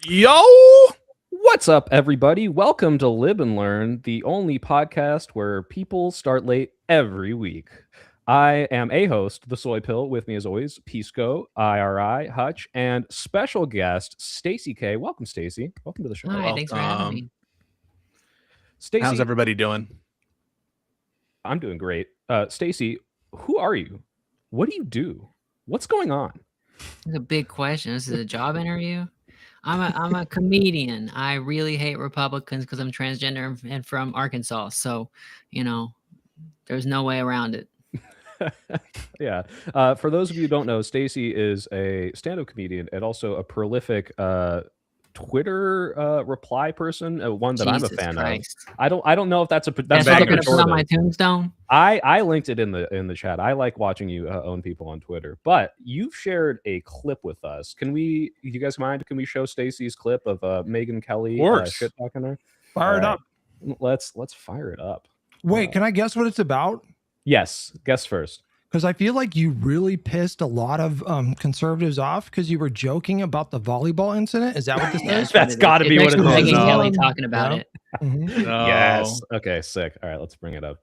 Yo! What's up, everybody? Welcome to Live and Learn, the only podcast where people start late every week. I am a host, the Soy Pill. With me, as always, Pisco, IRI, Hutch, and special guest Stacy K. Welcome, Stacy. Welcome to the show. Hi, thanks for having me. Stacy, How's everybody doing? I'm doing great. Stacy, who are you? What do you do? What's going on? It's a big question. This is a job interview. I'm a comedian. I really hate Republicans because I'm transgender and from Arkansas. So, there's no way around it. Yeah. For those of you who don't know, Stacy is a stand-up comedian and also a prolific Twitter reply person, one that I'm a fan Christ. of. I don't know if that's what they're gonna put on my tombstone. I linked it in the chat. I like watching you own people on Twitter, but you've shared a clip with us. You guys mind? Can we show Stacy's clip of Megyn Kelly shit talking her? Fire it up. Let's fire it up. Wait, can I guess what it's about? Yes, guess first. Because I feel like you really pissed a lot of conservatives off because you were joking about the volleyball incident. Is that what this is? That's got to be what it is. Megyn Kelly talking about it. Mm-hmm. No. Yes. Okay, sick. All right, let's bring it up.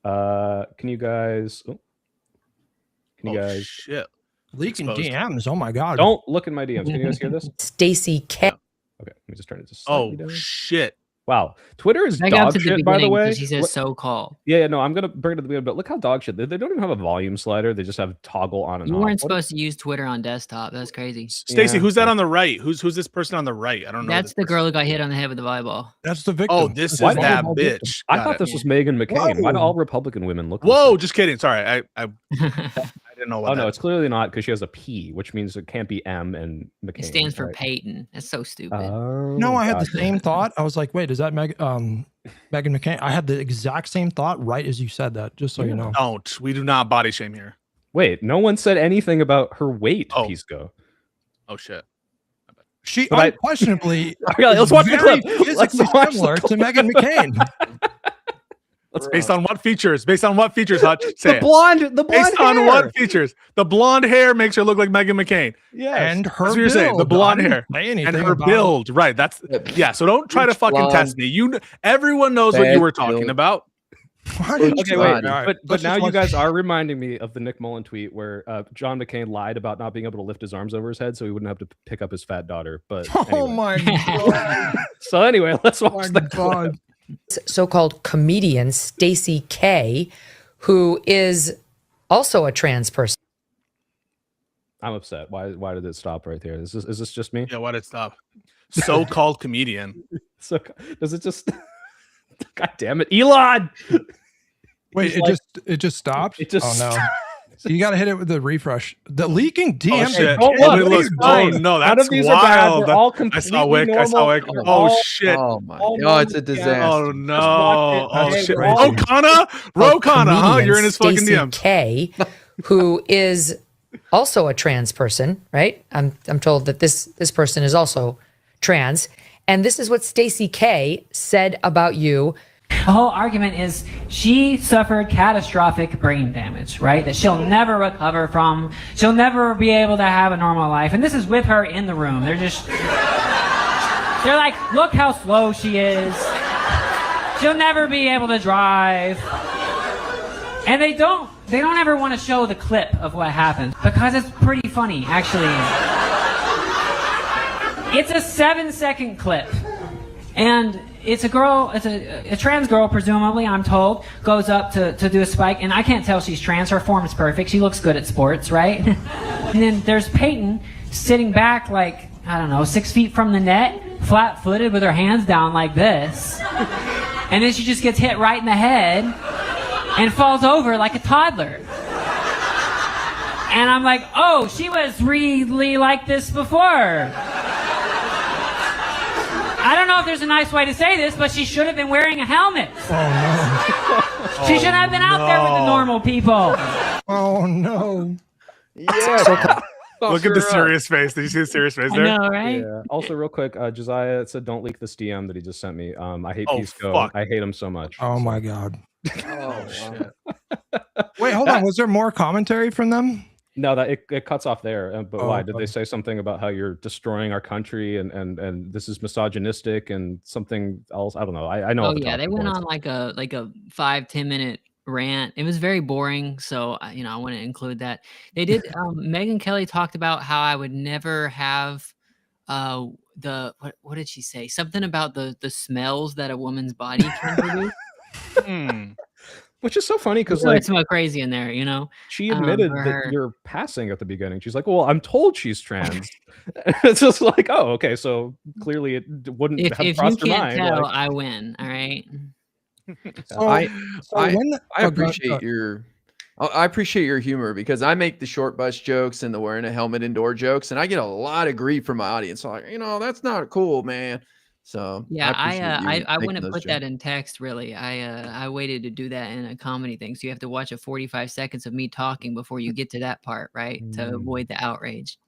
Can you guys... Shit. Leaking Exposed. DMs. Oh my God. Don't look in my DMs. Can you guys hear this? Stacy K. Okay, let me just turn it to slightly down. Shit. Wow. Twitter is Back up dog to the shit, by the beginning, way. because she says so-called. Yeah, no, I'm going to bring it to the beginning, but look how dog shit. They don't even have a volume slider. They just have toggle on and You off. weren't supposed to use Twitter on desktop. That's crazy. Stacy, Yeah. who's that on the right? Who's this person on the right? I don't know. That's the girl who got hit on the head with the volleyball. That's the victim. Oh, this is Why that volleyball bitch. victim. I Got thought it. this was Meghan McCain. Why do Whoa. all Republican women look Whoa, like just kidding. Sorry. I didn't know what Oh, that no, it's clearly not because she has a P, which means it can't be M and McCain. It stands for right? Peyton. That's so stupid. No, I had the gotcha. same thought. I was like, wait, is that Megyn McCain? I had the exact same thought right as you said that, just so you know. Don't. We do not body shame here. Wait, no one said anything about her weight, Oh. Pisco. Oh, shit. She But I- unquestionably Okay, let's is watch the very clip. Let's physically watch the similar to clip. Megyn McCain. Based on what features? Based on what features, Hutch? Say The it. blonde Based hair. on what features? The blonde hair makes her look like Meghan McCain. Yes. And her That's what you're saying, the build. blonde I didn't hair. say And anything her about- build. Right. That's yeah. So don't try to fucking blonde, test me. Everyone knows what you were talking build. about. Why did Okay, you- wait, All right, but let's now just you watch- guys are reminding me of the Nick Mullen tweet where John McCain lied about not being able to lift his arms over his head so he wouldn't have to pick up his fat daughter. But Oh anyway. my God. So anyway, let's Oh watch my the clip. God. So-called comedian Stacy K, who is also a trans person. I'm upset. Why did it stop right there? Is this just me? Yeah. Why did it stop? So-called comedian. So does it just? God damn it, Elon! Wait, He's it just stopped? It just Oh no. stopped. You got to hit it with the refresh. The leaking Oh DM. shit! don't Oh, look, it looks- it's oh fine. no, None that's of these are bad. wild. They're all I completely saw Wick. I saw Wick. normal. Oh All- shit! Oh my all God, it's a normal. disaster. Oh watch no! it. Oh Okay, shit! we're all- Oh Kana, Rokana, huh? You're in his fucking Stacy DMs. K, who is also a trans person, right? I'm told that this person is also trans, and this is what Stacy K said about you. The whole argument is she suffered catastrophic brain damage, right? That she'll never recover from. She'll never be able to have a normal life. And this is with her in the room. They're like, look how slow she is. She'll never be able to drive. And they don't ever want to show the clip of what happened because it's pretty funny, actually. It's a 7-second clip. And it's a girl, it's a trans girl, presumably, I'm told, goes up to do a spike, and I can't tell she's trans. Her form is perfect. She looks good at sports, right? And then there's Peyton sitting back like, I don't know, 6 feet from the net, flat-footed with her hands down like this. And then she just gets hit right in the head and falls over like a toddler. And I'm like, oh, she was really like this before. I don't know if there's a nice way to say this, but she should have been wearing a helmet. Oh She should have been out there with the normal people. no. Oh no. Yeah. Look at the serious face. Did you see the serious face I there? know, right? Yeah. Also, real quick, Josiah said, "Don't leak this DM that he just sent me." I hate Oh, Pisco. fuck. I hate him so much. Oh my God. Oh shit. Wait, hold on. Was there more commentary from them? No, that it cuts off there. But why? Did okay. they say something about how you're destroying our country and this is misogynistic and something else? I don't know. I know all Oh the yeah, they talking went points. on like a 5-10 minute rant. It was very boring, so I want to include that. They did. Megan Kelly talked about how I would never have the what did she say? Something about the smells that a woman's body can produce. Hmm. Which is so funny You because know, like it smelled crazy in there, you know. she For admitted that her. you're passing at the beginning. She's like, "Well, I'm told she's trans." It's just like, "Oh, okay, so clearly it wouldn't have If you crossed her can't mind." tell, Like, I win. All right. So, I so I when the, I oh, appreciate your I appreciate your humor because I make the short bus jokes and the wearing a helmet indoor jokes, and I get a lot of grief from my audience. So like, that's not cool, man. So I Yeah, appreciate you I making wouldn't those put jokes. that in text really. I waited to do that in a comedy thing. So you have to watch a 45 seconds of me talking before you get to that part, right? To avoid the outrage.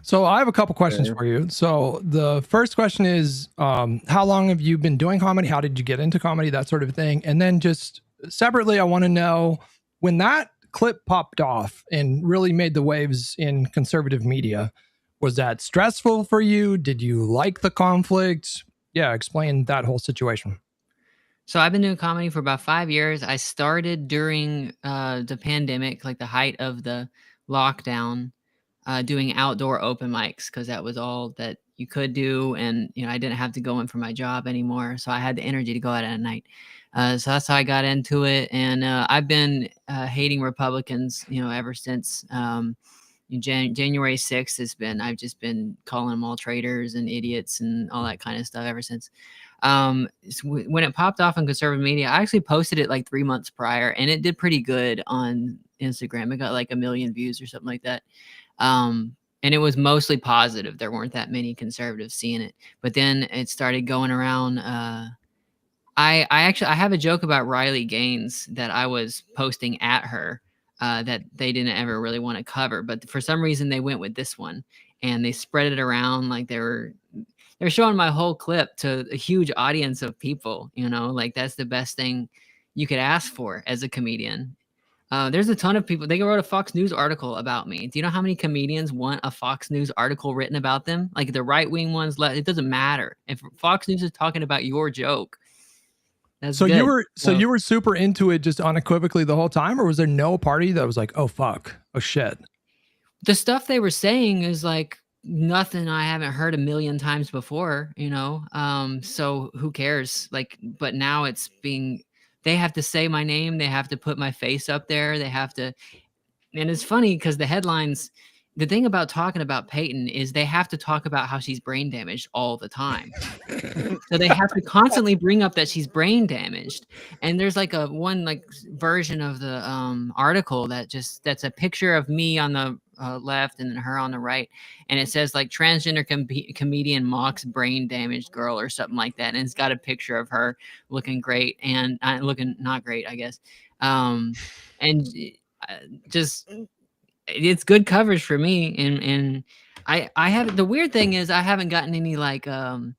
So I have a couple questions Okay. for you. So the first question is, how long have you been doing comedy? How did you get into comedy? That sort of thing. And then just separately, I want to know when that clip popped off and really made the waves in conservative media, was that stressful for you? Did you like the conflict? Yeah, explain that whole situation. So I've been doing comedy for about 5 years. I started during the pandemic, like the height of the lockdown, doing outdoor open mics because that was all that you could do, and I didn't have to go in for my job anymore, so I had the energy to go out at night. So that's how I got into it, and I've been hating Republicans, ever since. January 6th has been, I've just been calling them all traitors and idiots and all that kind of stuff ever since. When it popped off on conservative media, I actually posted it like 3 months prior, and it did pretty good on Instagram. It got like 1 million views or something like that. And it was mostly positive. There weren't that many conservatives seeing it, but then it started going around. I have a joke about Riley Gaines that I was posting at her, that they didn't ever really want to cover, but for some reason they went with this one and they spread it around like they're showing my whole clip to a huge audience of people. Like that's the best thing you could ask for as a comedian. There's a ton of people. They wrote a Fox News article about me. Do you know how many comedians want a Fox News article written about them? Like the right wing ones, it doesn't matter. If Fox News is talking about your joke, that's So good. you were super into it just unequivocally the whole time, or was there no party that was like, oh fuck, oh shit? The stuff they were saying is like nothing I haven't heard 1 million times before, so who cares? Like, but now they have to say my name, they have to put my face up there, they have to. And it's funny because the thing about talking about Peyton is they have to talk about how she's brain damaged all the time. So they have to constantly bring up that she's brain damaged. And there's like one version of the article that's a picture of me on the left and then her on the right. And it says like transgender comedian mocks brain damaged girl or something like that. And it's got a picture of her looking great and looking not great, I guess. And just it's good coverage for me, and I haven't. The weird thing is I haven't gotten any like the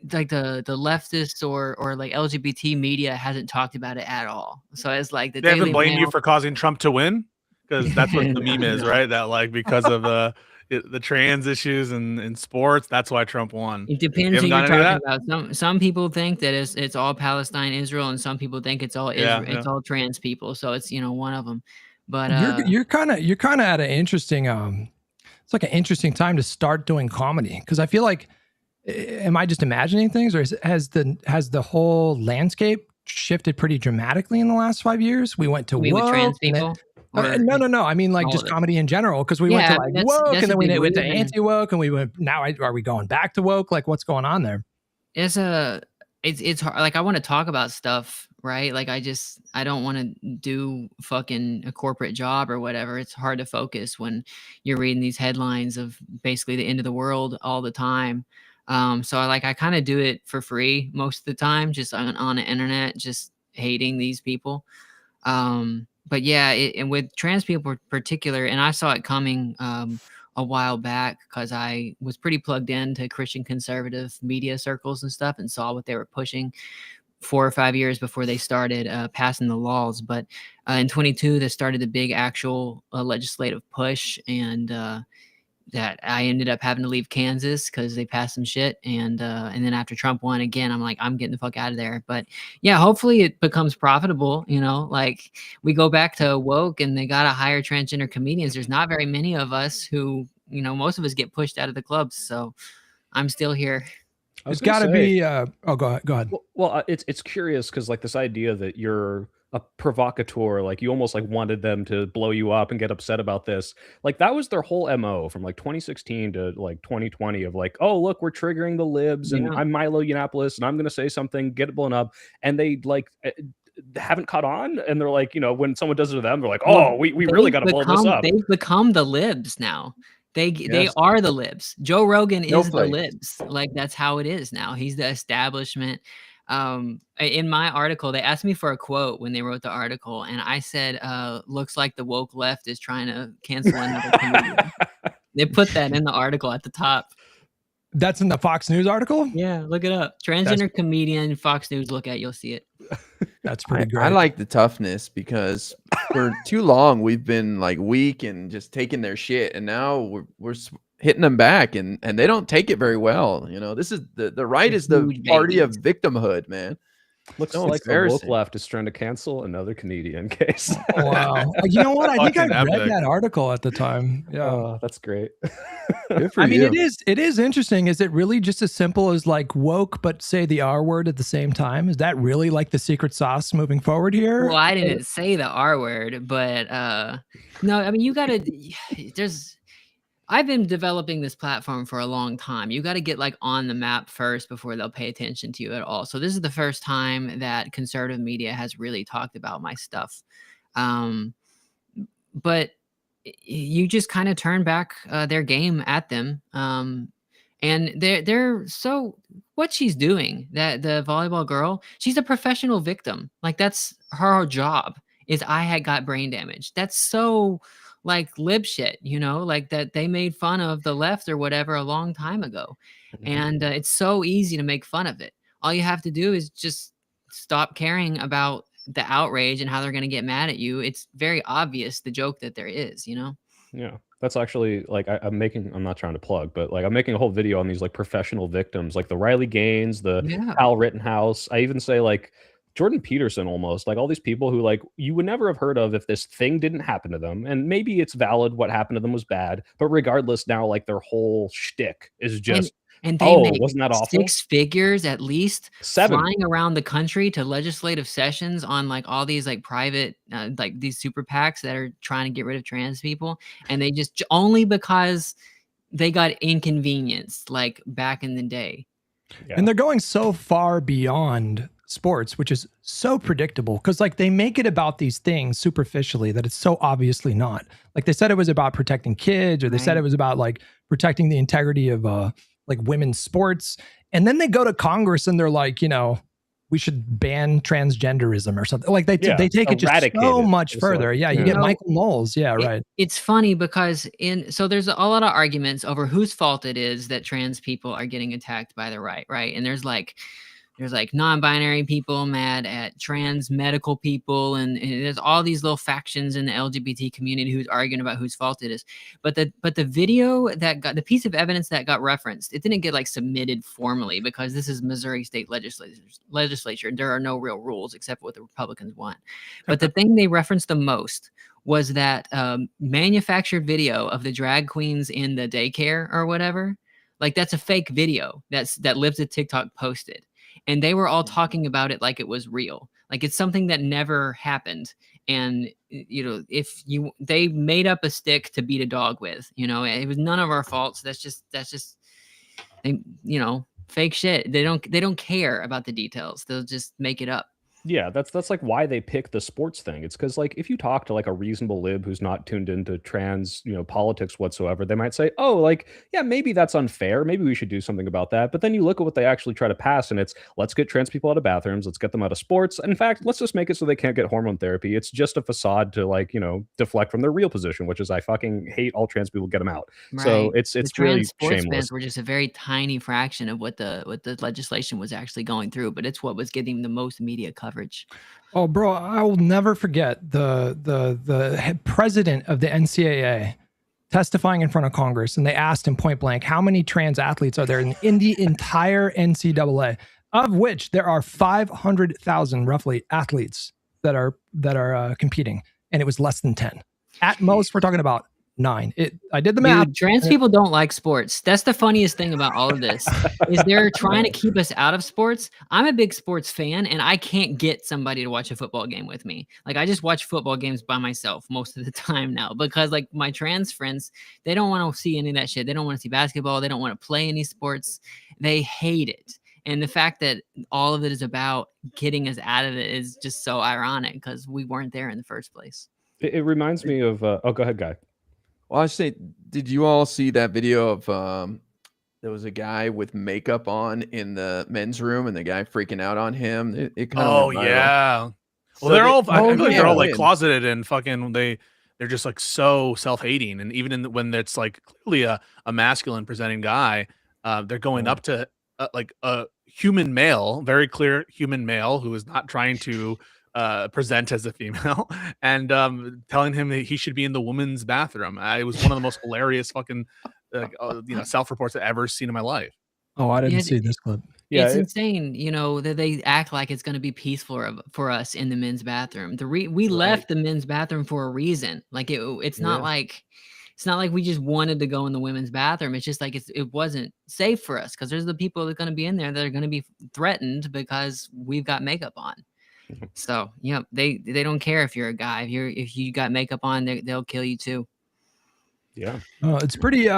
leftist or like LGBT media hasn't talked about it at all. So it's like the They haven't Daily blamed you Mail. for causing Trump to win, because that's what the meme is, No. right? That like because of the trans issues in sports, that's why Trump won. It depends You who haven't you're gotten any talking about. Some people think that it's all Palestine, Israel, and some people think it's all Yeah, Israel, it's all trans people. So it's one of them. But You're kind of at an interesting it's like an interesting time to start doing comedy, because I feel like, am I just imagining things, or has the whole landscape shifted pretty dramatically in the last 5 years? We went to you mean with woke, trans and then, people? Or no. I mean like all just of it? comedy in general, because we went Yeah, to I mean, like that's woke, and a then big went to movement. anti woke, and we went. Now are we going back to woke? Like what's going on there? It's hard. Like I want to talk about stuff, right? Like I don't want to do fucking a corporate job or whatever. It's hard to focus when you're reading these headlines of basically the end of the world all the time. So I kind of do it for free most of the time, just on the internet, just hating these people. But yeah, and with trans people in particular, and I saw it coming a while back because I was pretty plugged into Christian conservative media circles and stuff and saw what they were pushing. 4 or 5 years before they started passing the laws. But in 22, they started the big actual legislative push, and that I ended up having to leave Kansas because they passed some shit. And then after Trump won again, I'm like, I'm getting the fuck out of there. But yeah, hopefully it becomes profitable. Like we go back to woke and they got to hire transgender comedians. There's not very many of us who, most of us get pushed out of the clubs. So I'm still here. It's got to be. Go ahead. Well, it's curious because like this idea that you're a provocateur, like you almost like wanted them to blow you up and get upset about this. Like that was their whole MO from like 2016 to like 2020 of like, oh look, we're triggering the libs, and I'm Milo Yiannopoulos, and I'm gonna say something, get it blown up, and they like haven't caught on, and they're like, when someone does it to them, they're like, oh, we really got to blow this up. They've become the libs now. They are the libs. Joe Rogan is the libs. Like that's how it is now. He's the establishment. In my article, they asked me for a quote when they wrote the article, and I said, looks like the woke left is trying to cancel another comedian. They put that in the article at the top. That's in the Fox News article? Yeah, look it up. Transgender comedian, Fox News, look at, you'll see it. That's pretty great. I like the toughness because for too long we've been like weak and just taking their shit, and now we're hitting them back, and they don't take it very well. This is the right is the party of victimhood, man. Looks like the woke left is trying to cancel another Canadian case. Wow. You know what? I think I read that article at the time. Yeah. Oh, that's great. I mean, it is interesting. Is it really just as simple as like woke, but say the R word at the same time? Is that really like the secret sauce moving forward here? Well, I didn't say the R word, but no, I mean, I've been developing this platform for a long time. You got to get like on the map first before they'll pay attention to you at all. So this is the first time that conservative media has really talked about my stuff. But you just kind of turn back their game at them. And they're so what she's doing, that the volleyball girl, she's a professional victim. Like that's her job is I had got brain damage. That's so like lib shit, like that they made fun of the left or whatever a long time ago. And it's so easy to make fun of it. All you have to do is just stop caring about the outrage and how they're going to get mad at you. It's very obvious the joke that there is, Yeah, that's actually like I'm not trying to plug, but like I'm making a whole video on these like professional victims, like the Riley Gaines, the Hal Rittenhouse. I even say like Jordan Peterson, almost like all these people who like you would never have heard of if this thing didn't happen to them. And maybe it's valid what happened to them was bad, but regardless, now like their whole shtick is just and they make wasn't that awful? 6 figures at least 7 flying around the country to legislative sessions on like all these like private like these super PACs that are trying to get rid of trans people, and they just only because they got inconvenienced like back in the day. And they're going so far beyond sports, which is so predictable because like they make it about these things superficially that it's so obviously not. Like they said it was about protecting kids, or they said it was about like protecting the integrity of like women's sports, and then they go to Congress and they're like, we should ban transgenderism or something. Like they take it just so much further. You get Michael Knowles. Right. It's funny because so there's a lot of arguments over whose fault it is that trans people are getting attacked by the right, and there's like non-binary people mad at trans medical people, and there's all these little factions in the LGBT community who's arguing about whose fault it is. But the video that got the piece of evidence that got referenced, it didn't get like submitted formally because this is Missouri state legislature. There are no real rules except what the Republicans want. But the thing they referenced the most was that manufactured video of the drag queens in the daycare or whatever. Like that's a fake video that Libs of TikTok posted. And they were all talking about it like it was real, like it's something that never happened. And they made up a stick to beat a dog with, it was none of our faults. That's just fake shit. They don't care about the details. They'll just make it up. Yeah, that's like why they pick the sports thing. It's because like if you talk to like a reasonable lib who's not tuned into trans, politics whatsoever, they might say, "Oh, like yeah, maybe that's unfair. Maybe we should do something about that." But then you look at what they actually try to pass, and it's let's get trans people out of bathrooms, let's get them out of sports. In fact, let's just make it so they can't get hormone therapy. It's just a facade to like deflect from their real position, which is I fucking hate all trans people. Get them out. So Right. it's The really trans sports shameless. bans were just a very tiny fraction of what the legislation was actually going through, but it's what was getting the most media coverage. Oh, bro, I will never forget the president of the NCAA testifying in front of Congress, and they asked him point blank, "How many trans athletes are there in the entire NCAA?" Of which there are 500,000 roughly athletes that are competing, and it was less than 10. At most, we're talking about 9. I did the math. Dude, trans people don't like sports. That's the funniest thing about all of this is they're trying to keep us out of sports. I'm a big sports fan, and I can't get somebody to watch a football game with me. Like I just watch football games by myself most of the time now because like my trans friends, they don't want to see any of that shit. They don't want to see basketball. They don't want to play any sports. They hate it. And the fact that all of it is about getting us out of it is just so ironic because we weren't there in the first place. It reminds me of oh, go ahead, Guy. Well, I say, did you all see that video of there was a guy with makeup on in the men's room and the guy freaking out on him? It kind of Oh yeah. Well, So they're all. I oh, feel like they're all like yeah. closeted and fucking. They're just like so self-hating, and even when it's like clearly a masculine presenting guy, they're going up to like a human male, very clear human male who is not trying to present as a female, and telling him that he should be in the women's bathroom. It was one of the most hilarious fucking self-reports I've ever seen in my life. Oh, I didn't Yeah, see this clip. Yeah, it's insane, that they act like it's going to be peaceful for us in the men's bathroom. We left the men's bathroom for a reason. Like it's not like we just wanted to go in the women's bathroom. It's just like it wasn't safe for us because there's the people that are going to be in there that are going to be threatened because we've got makeup on. So yeah, they don't care if you're a guy. If you got makeup on, they'll kill you too. Yeah. It's pretty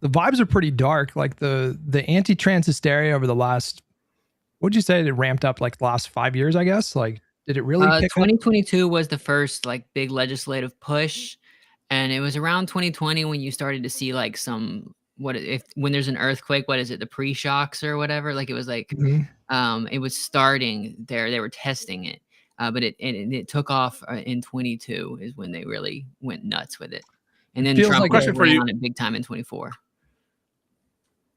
the vibes are pretty dark. Like the anti-trans hysteria over the last, what'd you say, it ramped up like the last 5 years, I guess? Like, did it really pick up? 2022 was the first like big legislative push, and it was around 2020 when you started to see like some when there's an earthquake, what is it, the pre-shocks or whatever? Like it was like it was starting there. They were testing it, but it took off in 22 is when they really went nuts with it, and then Feels Trump like question for you. on it big time in 24.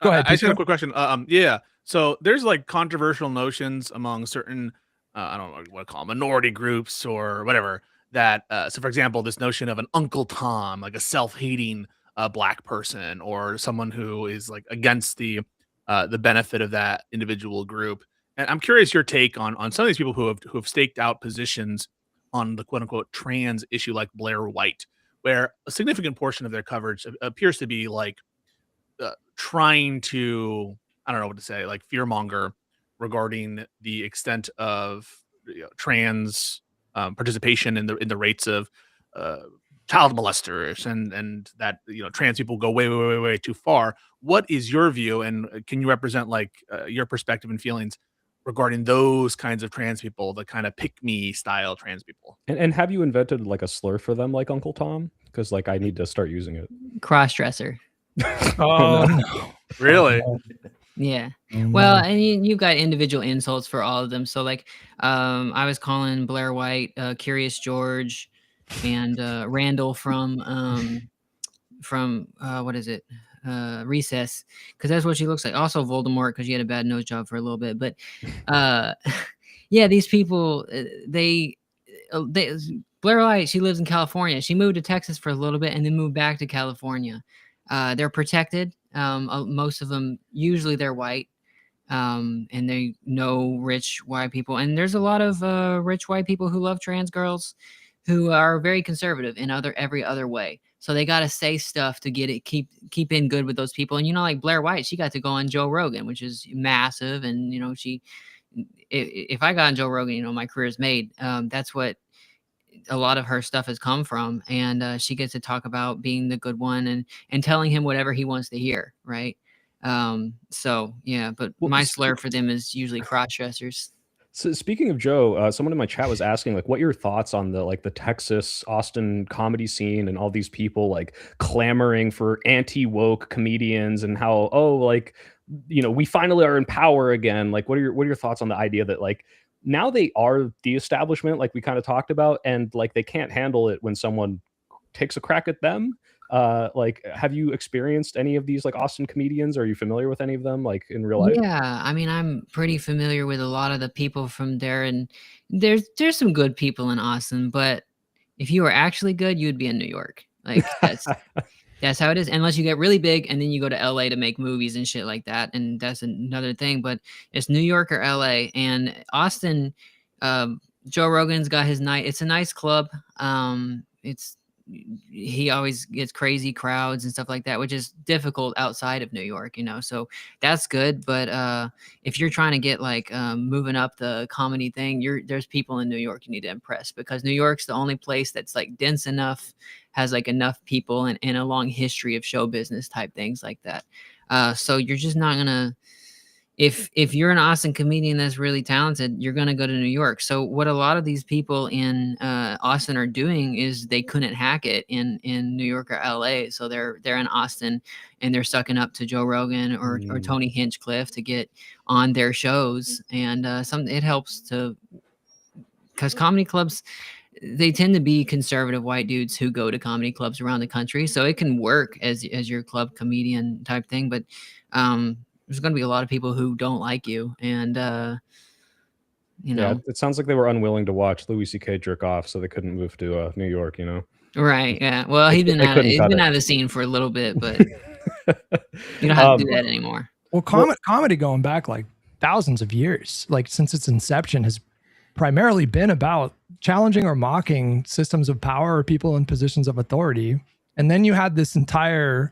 Go ahead, I just have Pico. a quick question. Yeah. So there's like controversial notions among certain, I don't know what to call them, minority groups or whatever. That so, for example, this notion of an Uncle Tom, like a self-hating black person, or someone who is like against the benefit of that individual group. And I'm curious your take on some of these people who have staked out positions on the quote unquote trans issue, like Blair White, where a significant portion of their coverage appears to be like trying to, I don't know what to say, like fearmonger regarding the extent of trans participation in the rates of child molesters, and that trans people go way too far. What is your view, and can you represent like your perspective and feelings regarding those kinds of trans people, the kind of pick me style trans people? And have you invented like a slur for them like Uncle Tom? Because like I need to start using it. Cross-dresser. Oh, no. Really? Yeah. Well, and you've got individual insults for all of them. So like, I was calling Blair White, Curious George, and Randall from what is it? Recess, because that's what she looks like. Also Voldemort, because she had a bad nose job for a little bit. But yeah, these people, they Blair White, she lives in California. She moved to Texas for a little bit and then moved back to California. They're protected. Most of them, usually they're white, and they know rich white people. And there's a lot of rich white people who love trans girls who are very conservative in every other way. So they got to say stuff to get it, keep in good with those people. And, like Blair White, she got to go on Joe Rogan, which is massive. And, if I got on Joe Rogan, my career is made. That's what a lot of her stuff has come from. And she gets to talk about being the good one and telling him whatever he wants to hear. Right. So yeah, but my slur for them is usually cross dressers. So speaking of Joe, someone in my chat was asking like what your thoughts on the Texas Austin comedy scene and all these people like clamoring for anti-woke comedians and how we finally are in power again. Like what are your thoughts on the idea that like now they are the establishment like we kind of talked about and like they can't handle it when someone takes a crack at them? Like have you experienced any of these like Austin comedians? Are you familiar with any of them like in real life? Yeah, I mean, I'm pretty familiar with a lot of the people from there, and there's some good people in Austin, but if you were actually good, you'd be in New York. Like that's how it is. Unless you get really big and then you go to LA to make movies and shit like that, and that's another thing. But it's New York or LA, and Austin. Joe Rogan's got his night. It's a nice club. He always gets crazy crowds and stuff like that, which is difficult outside of New York, so that's good. But if you're trying to get like moving up the comedy thing, there's people in New York you need to impress, because New York's the only place that's like dense enough, has like enough people and a long history of show business type things like that. So you're just not gonna, if you're an Austin comedian that's really talented, you're going to go to New York. So what a lot of these people in Austin are doing is they couldn't hack it in New York or LA. So they're in Austin and they're sucking up to Joe Rogan or Tony Hinchcliffe to get on their shows. And it helps because comedy clubs, they tend to be conservative white dudes who go to comedy clubs around the country. So it can work as your club comedian type thing. But there's going to be a lot of people who don't like you. And, Yeah, it sounds like they were unwilling to watch Louis C.K. jerk off, so they couldn't move to New York, Right. Yeah. Well, he's been out of the scene for a little bit, but you don't have to do that anymore. Well, comedy going back like thousands of years, like since its inception, has primarily been about challenging or mocking systems of power or people in positions of authority. And then you had this entire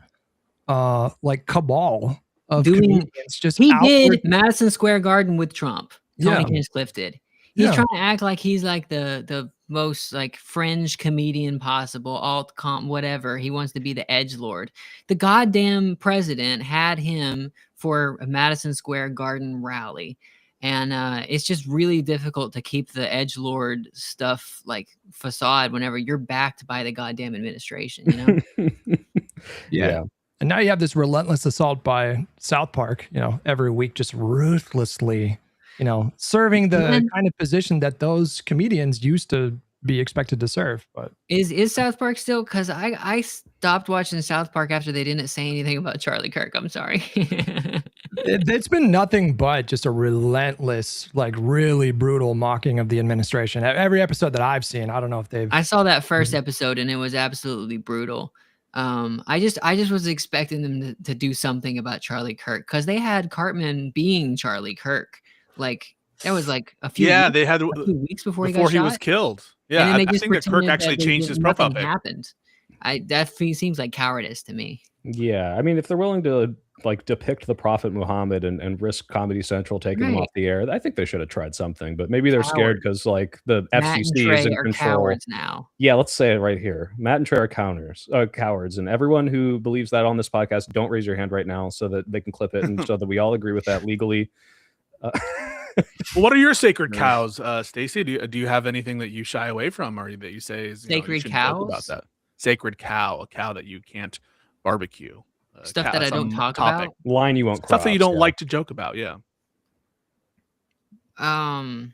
like cabal of comedians just did Madison Square Garden with Trump. Tony Hinchcliffe did. He's trying to act like he's like the most like fringe comedian possible, alt-com, whatever. He wants to be the edgelord. The goddamn president had him for a Madison Square Garden rally. And it's just really difficult to keep the edgelord stuff like facade whenever you're backed by the goddamn administration, Yeah. And now you have this relentless assault by South Park, every week, just ruthlessly, serving the kind of position that those comedians used to be expected to serve. But is South Park still? Because I stopped watching South Park after they didn't say anything about Charlie Kirk. I'm sorry. It's been nothing but just a relentless, like really brutal mocking of the administration. Every episode that I've seen, I don't know if they've. I saw that first episode and it was absolutely brutal. I just was expecting them to do something about Charlie Kirk, because they had Cartman being Charlie Kirk. Like that was like a few weeks before he was killed. Yeah, I think that Kirk actually changed his profile pic. Happened. That seems like cowardice to me. Yeah, I mean, if they're willing to like depict the Prophet Muhammad and risk Comedy Central taking them off the air, I think they should have tried something. But maybe they're scared because like the FCC is in control. Cowards now. Yeah, let's say it right here. Matt and Trey are cowards, and everyone who believes that on this podcast, don't raise your hand right now so that they can clip it and so that we all agree with that legally. What are your sacred cows, Stacy? Do you have anything that you shy away from, or that you say is sacred cows? About that sacred cow, a cow that you can't barbecue, stuff that I don't talk about. Line you won't cross. Stuff that you don't like to joke about. Yeah. I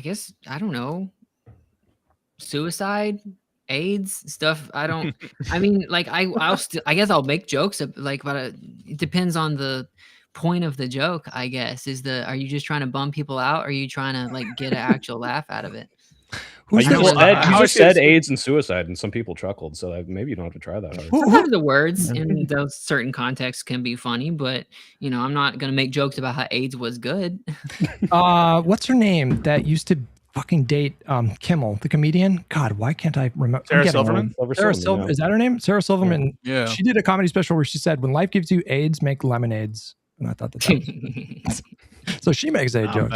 guess I don't know. Suicide, AIDS, stuff. I don't. I mean, like I guess I'll make jokes like, but it depends on the point of the joke. I guess are you just trying to bum people out, or are you trying to like get an actual laugh out of it? You just said AIDS and suicide, and some people chuckled, so maybe you don't have to try that hard. Sometimes the words in those certain contexts can be funny, but I'm not gonna make jokes about how AIDS was good. What's her name that used to fucking date Kimmel, the comedian? God, why can't I remember? Sarah Silverman. Sarah Silverman, is that her name? Sarah Silverman. Yeah. She did a comedy special where she said, "When life gives you AIDS, make lemonades." And I thought that. So she makes AIDS jokes.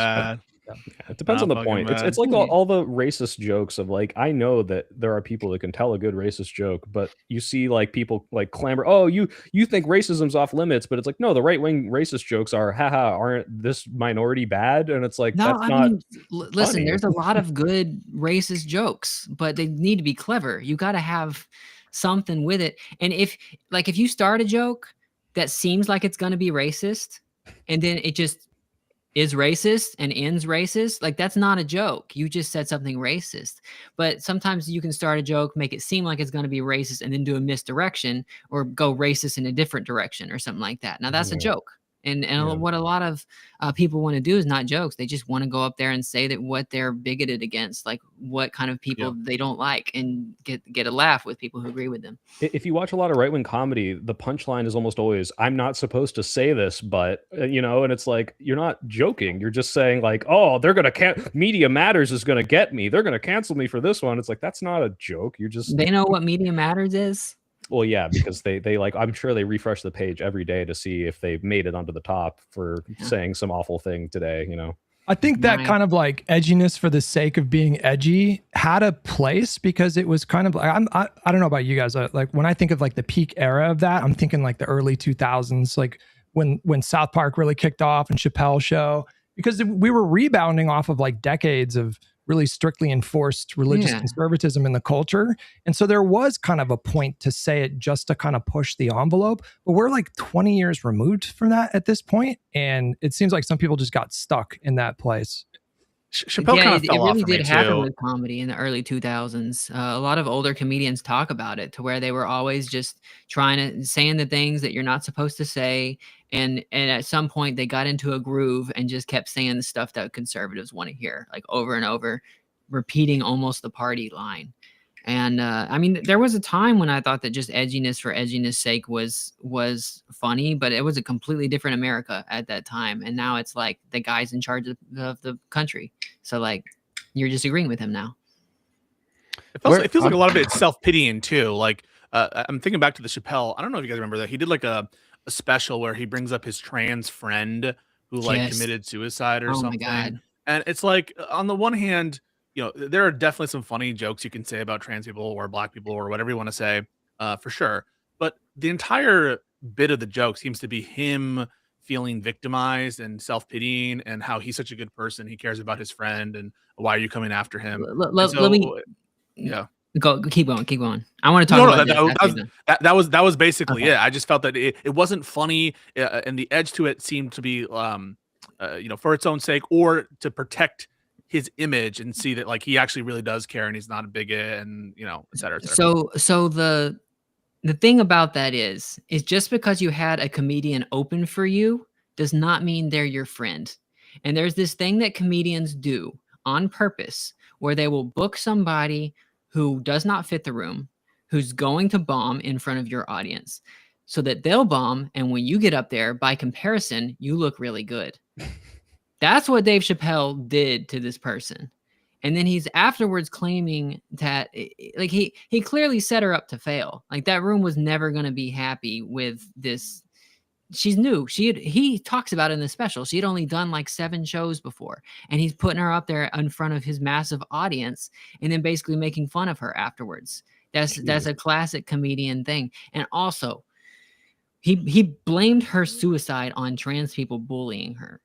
It depends Nah, on the fucking point. It's bad. like all the racist jokes of like, I know that there are people that can tell a good racist joke, but you see like people like clamor, oh, you think racism's off limits, but it's like, no, the right wing racist jokes are, haha, aren't this minority bad? And it's like, No, that's I not mean, listen, funny. there's a lot of good racist jokes, but they need to be clever. You got to have something with it. And if you start a joke that seems like it's going to be racist and then it just is racist and ends racist, like that's not a joke. You just said something racist. But sometimes you can start a joke, make it seem like it's going to be racist and then do a misdirection or go racist in a different direction or something like that. Now that's a Yeah. joke. And Yeah. what a lot of people want to do is not jokes. They just want to go up there and say that what they're bigoted against, like what kind of people they don't like, and get a laugh with people who agree with them. If you watch a lot of right wing comedy, the punchline is almost always, "I'm not supposed to say this, but," and it's like, you're not joking. You're just saying like, "Oh, they're gonna Media Matters is gonna get me. They're gonna cancel me for this one." It's like, that's not a joke. You're just They know what Media Matters is. Well, yeah, because they like, I'm sure they refresh the page every day to see if they've made it onto the top for saying some awful thing today. I think that Right. kind of like edginess for the sake of being edgy had a place, because it was kind of like, I don't know about you guys. Like when I think of like the peak era of that, I'm thinking like the early 2000s, like when South Park really kicked off and Chappelle Show, because we were rebounding off of like decades of really strictly enforced religious conservatism in the culture. And so there was kind of a point to say it just to kind of push the envelope. But we're like 20 years removed from that at this point, and it seems like some people just got stuck in that place. Chappelle kind of fell it off really for me did happen too. with comedy in the early 2000s. A lot of older comedians talk about it, to where they were always just saying the things that you're not supposed to say, and at some point they got into a groove and just kept saying the stuff that conservatives want to hear, like over and over, repeating almost the party line. And I mean, there was a time when I thought that just edginess for edginess sake was funny, but it was a completely different America at that time. And now it's like the guy's in charge of the country. So like, you're disagreeing with him now. It feels like a lot of it's self-pitying too. Like I'm thinking back to the Chappelle. I don't know if you guys remember that. He did like a special where he brings up his trans friend who like Yes. committed suicide or Oh my something. God. And it's like, on the one hand, there are definitely some funny jokes you can say about trans people or black people or whatever you want to say, for sure. But the entire bit of the joke seems to be him feeling victimized and self-pitying, and how he's such a good person. He cares about his friend, and why are you coming after him? Let And me so, yeah. go. Keep going. I want to talk about that was basically Okay. it. I just felt that it wasn't funny, and the edge to it seemed to be, for its own sake, or to protect his image and see that like he actually really does care and he's not a bigot, and et cetera, et cetera. So the thing about that is just because you had a comedian open for you does not mean they're your friend. And there's this thing that comedians do on purpose, where they will book somebody who does not fit the room, who's going to bomb in front of your audience, so that they'll bomb. And when you get up there, by comparison, you look really good. That's what Dave Chappelle did to this person. And then he's afterwards claiming that like he clearly set her up to fail. Like that room was never going to be happy with this. She's new. He talks about it in the special. She had only done like 7 shows before, and he's putting her up there in front of his massive audience and then basically making fun of her afterwards. That's a classic comedian thing. And also he blamed her suicide on trans people bullying her.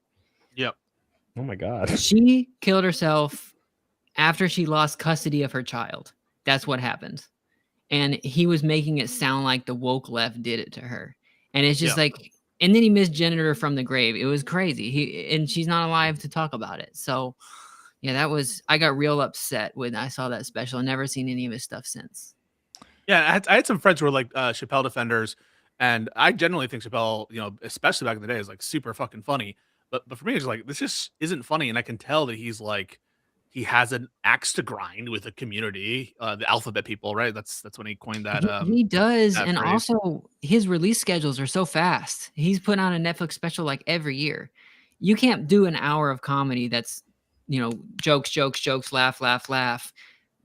Yep. Oh my God. She killed herself after she lost custody of her child. That's what happened. And he was making it sound like the woke left did it to her. And it's just like, and then he misgendered her from the grave. It was crazy. And she's not alive to talk about it. So yeah, I got real upset when I saw that special. I've never seen any of his stuff since. Yeah, I had some friends who were like Chappelle defenders, and I generally think Chappelle, especially back in the day, is like super fucking funny. But for me, it's like, this just isn't funny, and I can tell that he's like, he has an axe to grind with the community, the alphabet people, right? That's when he coined that. He does, that and phrase. also his release schedules are so fast. He's putting out a Netflix special like every year. You can't do an hour of comedy that's, jokes, laugh,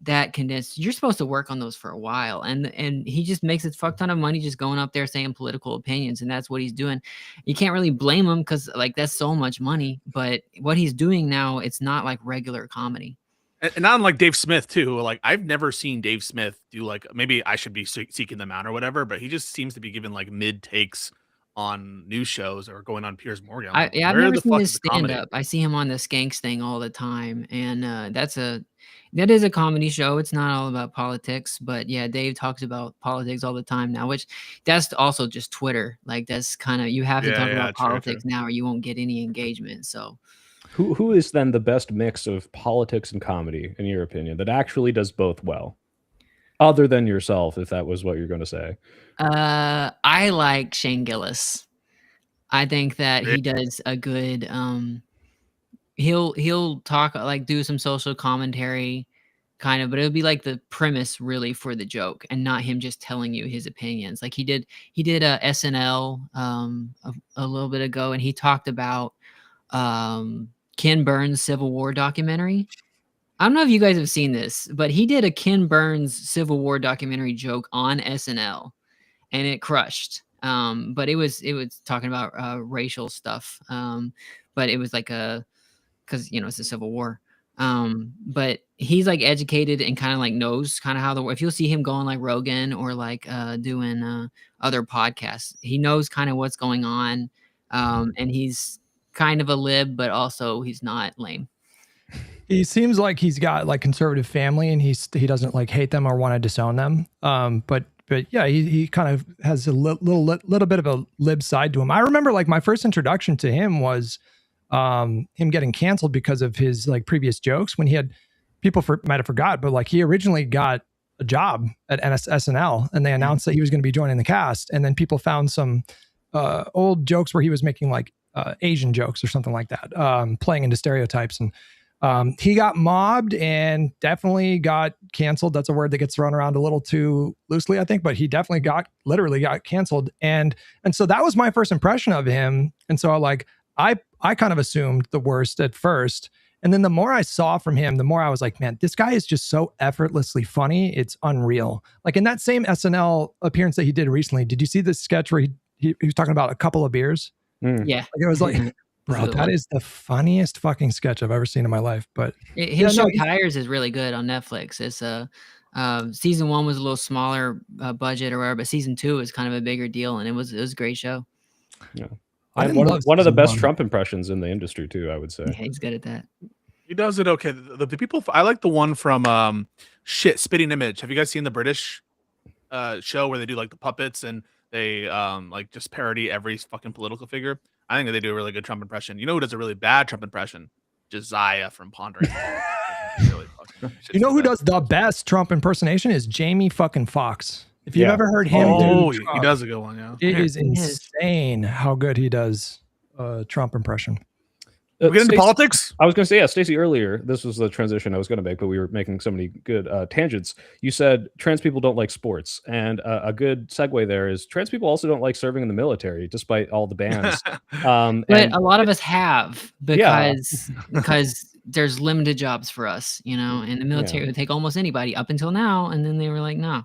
that condensed. You're supposed to work on those for a while, and he just makes a fuck ton of money just going up there saying political opinions, and that's what he's doing. You can't really blame him because like that's so much money, but what he's doing now, it's not like regular comedy. And not unlike Dave Smith too. Like I've never seen Dave Smith do like, maybe I should be seeking them out or whatever, but he just seems to be giving like mid takes on news shows or going on Piers Morgan. Like, I've where never the seen fuck his is the comedy? stand up. I see him on the Skanks thing all the time, and that is a comedy show. It's not all about politics, but yeah, Dave talks about politics all the time now, which that's also just Twitter. Like that's kind of, you have to talk about politics now or you won't get any engagement. So Who is then the best mix of politics and comedy, in your opinion, that actually does both well? Other than yourself, if that was what you're going to say. I like Shane Gillis. I think that he does a good he'll talk, like do some social commentary kind of, but it'll be like the premise really for the joke and not him just telling you his opinions. Like he did a SNL a little bit ago, and he talked about Ken Burns' Civil War documentary. I don't know if you guys have seen this, but he did a Ken Burns Civil War documentary joke on SNL, and it crushed. But it was talking about racial stuff. But it was like because it's a Civil War. But he's like educated and kind of like knows kind of how if you'll see him go on like Rogan or like doing other podcasts, he knows kind of what's going on. And he's kind of a lib, but also he's not lame. He seems like he's got like conservative family, and he doesn't like hate them or want to disown them. But yeah, he kind of has a little bit of a lib side to him. I remember like my first introduction to him was him getting canceled because of his like previous jokes when he had people might have forgot, but like he originally got a job at SNL, and they announced that he was going to be joining the cast, and then people found some old jokes where he was making like Asian jokes or something like that, playing into stereotypes, and he got mobbed and definitely got canceled. That's a word that gets thrown around a little too loosely, I think, but he definitely literally got canceled. And so that was my first impression of him. And so like, I kind of assumed the worst at first. And then the more I saw from him, the more I was like, man, this guy is just so effortlessly funny. It's unreal. Like in that same SNL appearance that he did recently, did you see this sketch where he was talking about a couple of beers? Yeah. Like, it was like, bro, that is the funniest fucking sketch I've ever seen in my life. But his show Tires is really good on Netflix. It's season 1 was a little smaller budget or whatever, but season 2 is kind of a bigger deal, and it was a great show. Yeah, one of the best Trump impressions in the industry too, I would say. Yeah, he's good at that. He does it okay. The people, I like the one from Spitting Image. Have you guys seen the British show where they do like the puppets and they like just parody every fucking political figure? I think that they do a really good Trump impression. You know who does a really bad Trump impression? Josiah from Pondering. Really you know who does the best Trump impersonation is Jamie fucking Foxx. If you've ever heard him do Trump, he does a good one, yeah. It is insane how good he does Trump impression. We get into politics? I was going to say, yeah, Stacy, earlier, this was the transition I was going to make, but we were making so many good tangents. You said trans people don't like sports. And a good segue there is trans people also don't like serving in the military, despite all the bans. But a lot of us have because there's limited jobs for us, and the military would take almost anybody up until now. And then they were like, no.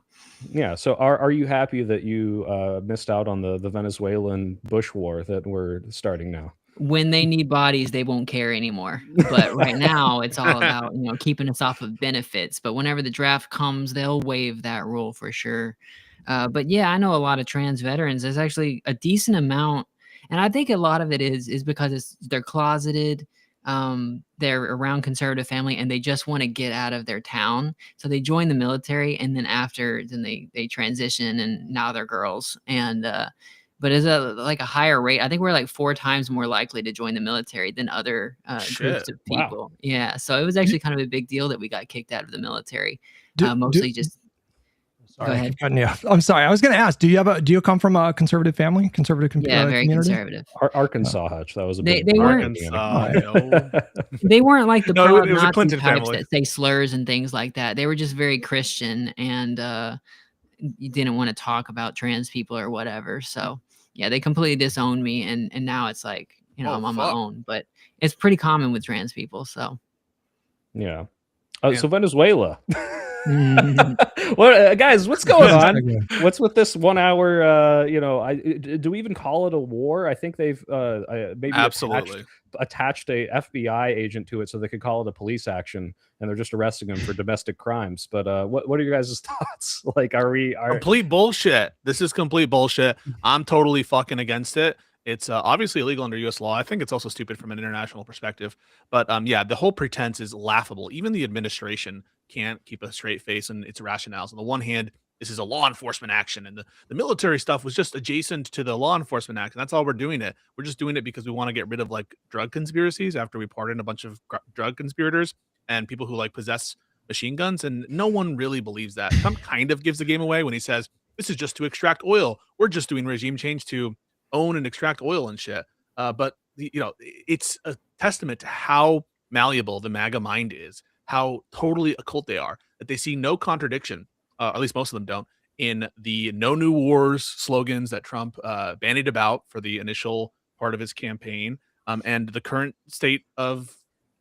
Yeah. So are you happy that you missed out on the Venezuelan Bush war that we're starting now? When they need bodies, they won't care anymore. But right now, it's all about keeping us off of benefits. But whenever the draft comes, they'll waive that rule for sure. But yeah, I know a lot of trans veterans. There's actually a decent amount, and I think a lot of it is because they're closeted. They're around conservative family, and they just want to get out of their town. So they join the military, and then they transition, and now they're girls. And but it's like a higher rate. I think we're like 4 times more likely to join the military than other groups of people. Wow. Yeah. So it was actually kind of a big deal that we got kicked out of the military. Mostly just. Sorry, go ahead. Cutting you off. I'm sorry. I was going to ask, do you come from a conservative family? Conservative very community? Conservative. Arkansas, Hutch. That was a big they weren't. They weren't like the proud Nazi types that say slurs and things like that. They were just very Christian, and you didn't want to talk about trans people or whatever. So yeah, they completely disowned me, and now it's like I'm on my own. But it's pretty common with trans people. So yeah. So Venezuela. Well, guys, what's going on? Segue. What's with this 1 hour? Do we even call it a war? I think they've maybe Absolutely. attached a FBI agent to it so they could call it a police action, and they're just arresting him for domestic crimes. But what are your guys' thoughts? Like, are Complete bullshit. This is complete bullshit. I'm totally fucking against it. It's obviously illegal under U.S. law. I think it's also stupid from an international perspective. But yeah, the whole pretense is laughable. Even the administration can't keep a straight face in its rationales. On the one hand, this is a law enforcement action, and the military stuff was just adjacent to the law enforcement action. That's all we're doing it. We're just doing it because we want to get rid of like drug conspiracies after we pardon a bunch of drug conspirators and people who like possess machine guns. And no one really believes that. Trump kind of gives the game away when he says this is just to extract oil. We're just doing regime change to own and extract oil and shit. But it's a testament to how malleable the MAGA mind is, how totally occult they are, that they see no contradiction, at least most of them don't, in the no new wars slogans that Trump bandied about for the initial part of his campaign, and the current state of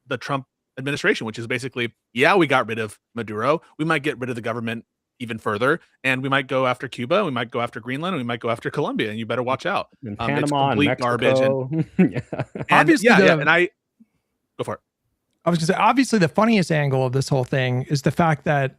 the Trump administration, which is basically, yeah, we got rid of Maduro. We might get rid of the government even further, and we might go after Cuba, we might go after Greenland, and we might go after Colombia, and you better watch out. in It's Panama and complete Mexico? garbage. And, Yeah. Obviously, and I go for it. I was going to say, obviously, the funniest angle of this whole thing is the fact that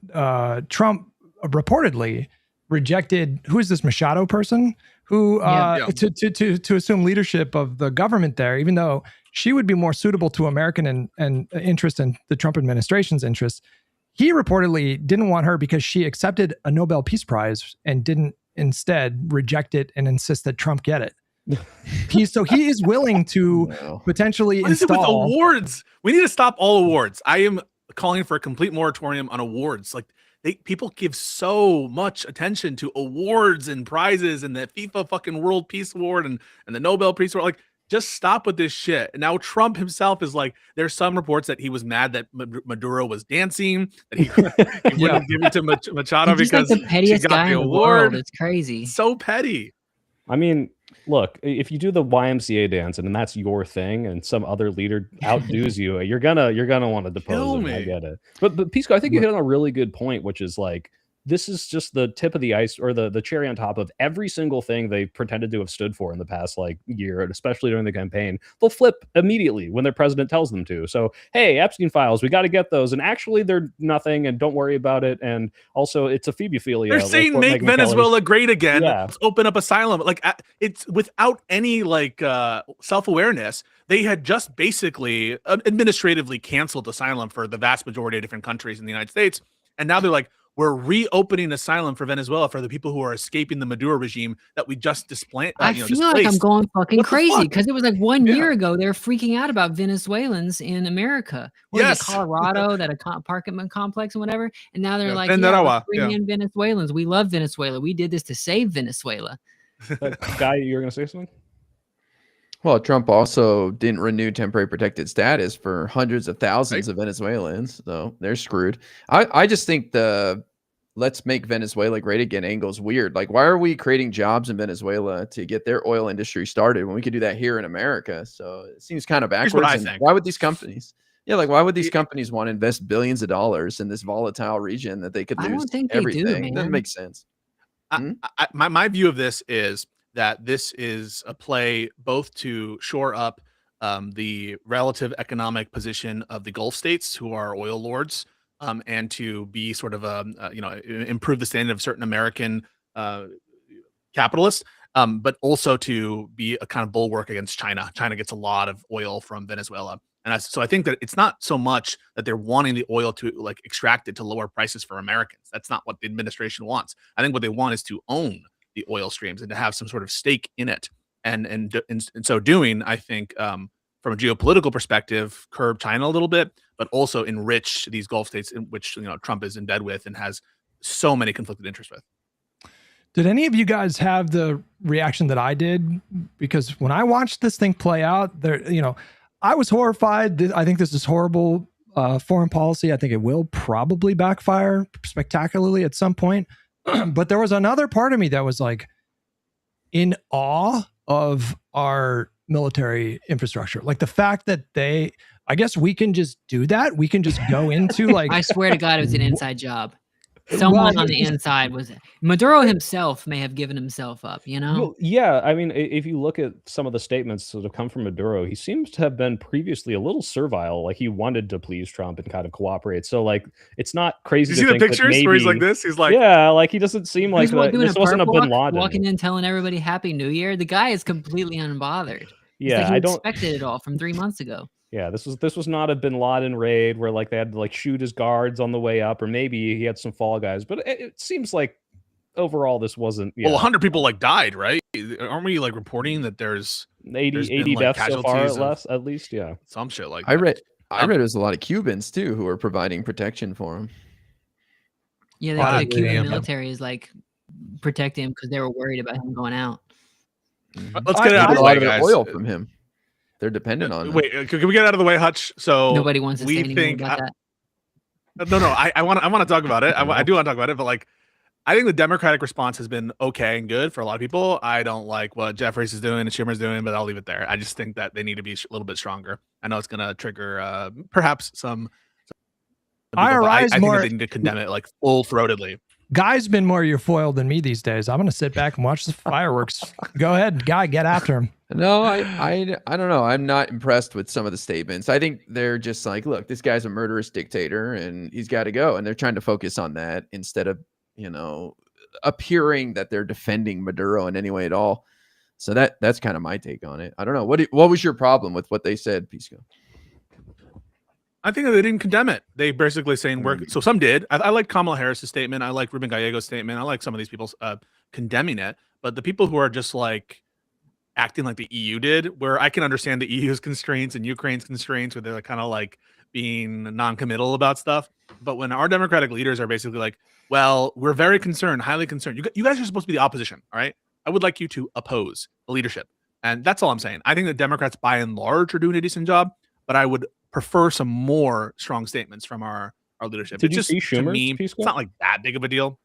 Trump reportedly rejected, who is this Machado person who to assume leadership of the government there, even though she would be more suitable to American and interest in the Trump administration's interests. He reportedly didn't want her because she accepted a Nobel Peace Prize and didn't instead reject it and insist that Trump get it. He is willing to potentially What is it with install awards? We need to stop all awards. I am calling for a complete moratorium on awards. Like people give so much attention to awards and prizes and the FIFA fucking World Peace Award and the Nobel Peace Award. Like, just stop with this shit. And now Trump himself is like, there's some reports that he was mad that Maduro was dancing, that he wouldn't give it to Machado He's because like the pettiest she got guy the in the award. world. It's crazy. So petty. I mean, look, if you do the YMCA dance and that's your thing, and some other leader outdoes you, you're gonna want to depose him. I get it. But Pisco, I think you hit on a really good point, which is like, this is just the tip of the ice, or the cherry on top of every single thing they pretended to have stood for in the past like year, and especially during the campaign. They'll flip immediately when their president tells them to. So, hey, Epstein files, we got to get those. And actually, they're nothing, and don't worry about it. And also, it's a phoebophilia. They're saying make Venezuela great again. Yeah. Let's open up asylum. Like, it's without any like self-awareness. They had just basically administratively canceled asylum for the vast majority of different countries in the United States, and now they're like, we're reopening asylum for Venezuela for the people who are escaping the Maduro regime that we just displaced. I feel like I'm going fucking crazy because it was like 1 year ago they were freaking out about Venezuelans in America. Yes, Colorado, that apartment complex and whatever, and now they're like, bring in Venezuelans. We love Venezuela. We did this to save Venezuela. Guy, you're gonna say something? Well, Trump also didn't renew temporary protected status for hundreds of thousands of Venezuelans, so they're screwed. I just think the let's make Venezuela great again angle's weird. Like, why are we creating jobs in Venezuela to get their oil industry started when we could do that here in America? So it seems kind of backwards. Here's what I think. Why would these companies? Yeah, like why would these companies want to invest billions of dollars in this volatile region that they could lose I don't think everything? They do, man. Doesn't make sense. My view of this is that this is a play both to shore up the relative economic position of the Gulf states, who are oil lords, and to be sort of improve the standing of certain American capitalists, but also to be a kind of bulwark against China. China gets a lot of oil from Venezuela. And so I think that it's not so much that they're wanting the oil to like extract it to lower prices for Americans. That's not what the administration wants. I think what they want is to own the oil streams and to have some sort of stake in it. And in so doing, I think from a geopolitical perspective, curb China a little bit, but also enrich these Gulf states in which Trump is in bed with and has so many conflicted interests with. Did any of you guys have the reaction that I did? Because when I watched this thing play out, I was horrified. I think this is horrible foreign policy. I think it will probably backfire spectacularly at some point. But there was another part of me that was like in awe of our military infrastructure. Like the fact that I guess we can just do that. We can just go into like, I swear to God, it was an inside job. Someone on the inside was Maduro himself may have given himself up, you know? Well, yeah, I mean, if you look at some of the statements that have come from Maduro, he seems to have been previously a little servile. Like he wanted to please Trump and kind of cooperate. So, like, it's not crazy You to see the think that pictures where he's like maybe, this? He's like, yeah, like he doesn't seem like He's doing this a wasn't a perp Bin walk, Laden. walking in telling everybody Happy New Year. The guy is completely unbothered. It's Yeah, like he I don't. expected it all from 3 months ago. Yeah, this was not a Bin Laden raid where like they had to like shoot his guards on the way up, or maybe he had some fall guys. But it seems like overall this wasn't. Yeah, well, 100 people like died, right? Aren't we like reporting that there's 80 been, like, deaths so far, casualties at least. Yeah. some shit like I that? read it was a lot of Cubans too who were providing protection for him. Yeah, Wow, the Cuban yeah. military is like protecting him because they were worried about him going out. Let's get it out Get of a the lot way, of their guys. oil from him. They're dependent on him. Wait, can we get out of the way, Hutch? So Nobody wants to say we anything think about that. no, I want to talk about it. I do want to talk about it, but like, I think the Democratic response has been okay and good for a lot of people. I don't like what Jeffries is doing and Schumer's doing, but I'll leave it there. I just think that they need to be a little bit stronger. I know it's going to trigger perhaps some people, but IRI's I think more- that they need to condemn it like full-throatedly. Guy's been more euphorial than me these days. I'm gonna sit back and watch the fireworks. Go ahead, Guy, get after him. No, I don't know. I'm not impressed with some of the statements. I think they're just like, look, this guy's a murderous dictator and he's got to go. And they're trying to focus on that instead of, appearing that they're defending Maduro in any way at all. So that's kind of my take on it. I don't know. What was your problem with what they said, Pisco? I think that they didn't condemn it. They basically saying so some did. I like Kamala Harris's statement. I like Ruben Gallego's statement. I like some of these people condemning it. But the people who are just like acting like the EU did, where I can understand the EU's constraints and Ukraine's constraints, where they're kind of like being non-committal about stuff. But when our Democratic leaders are basically like, well, we're very concerned, highly concerned. You guys are supposed to be the opposition, all right? I would like you to oppose the leadership. And that's all I'm saying. I think the Democrats, by and large, are doing a decent job, but I would prefer some more strong statements from our leadership. Did It's you just, see to Schumer's me, piece, it's not like that big of a deal.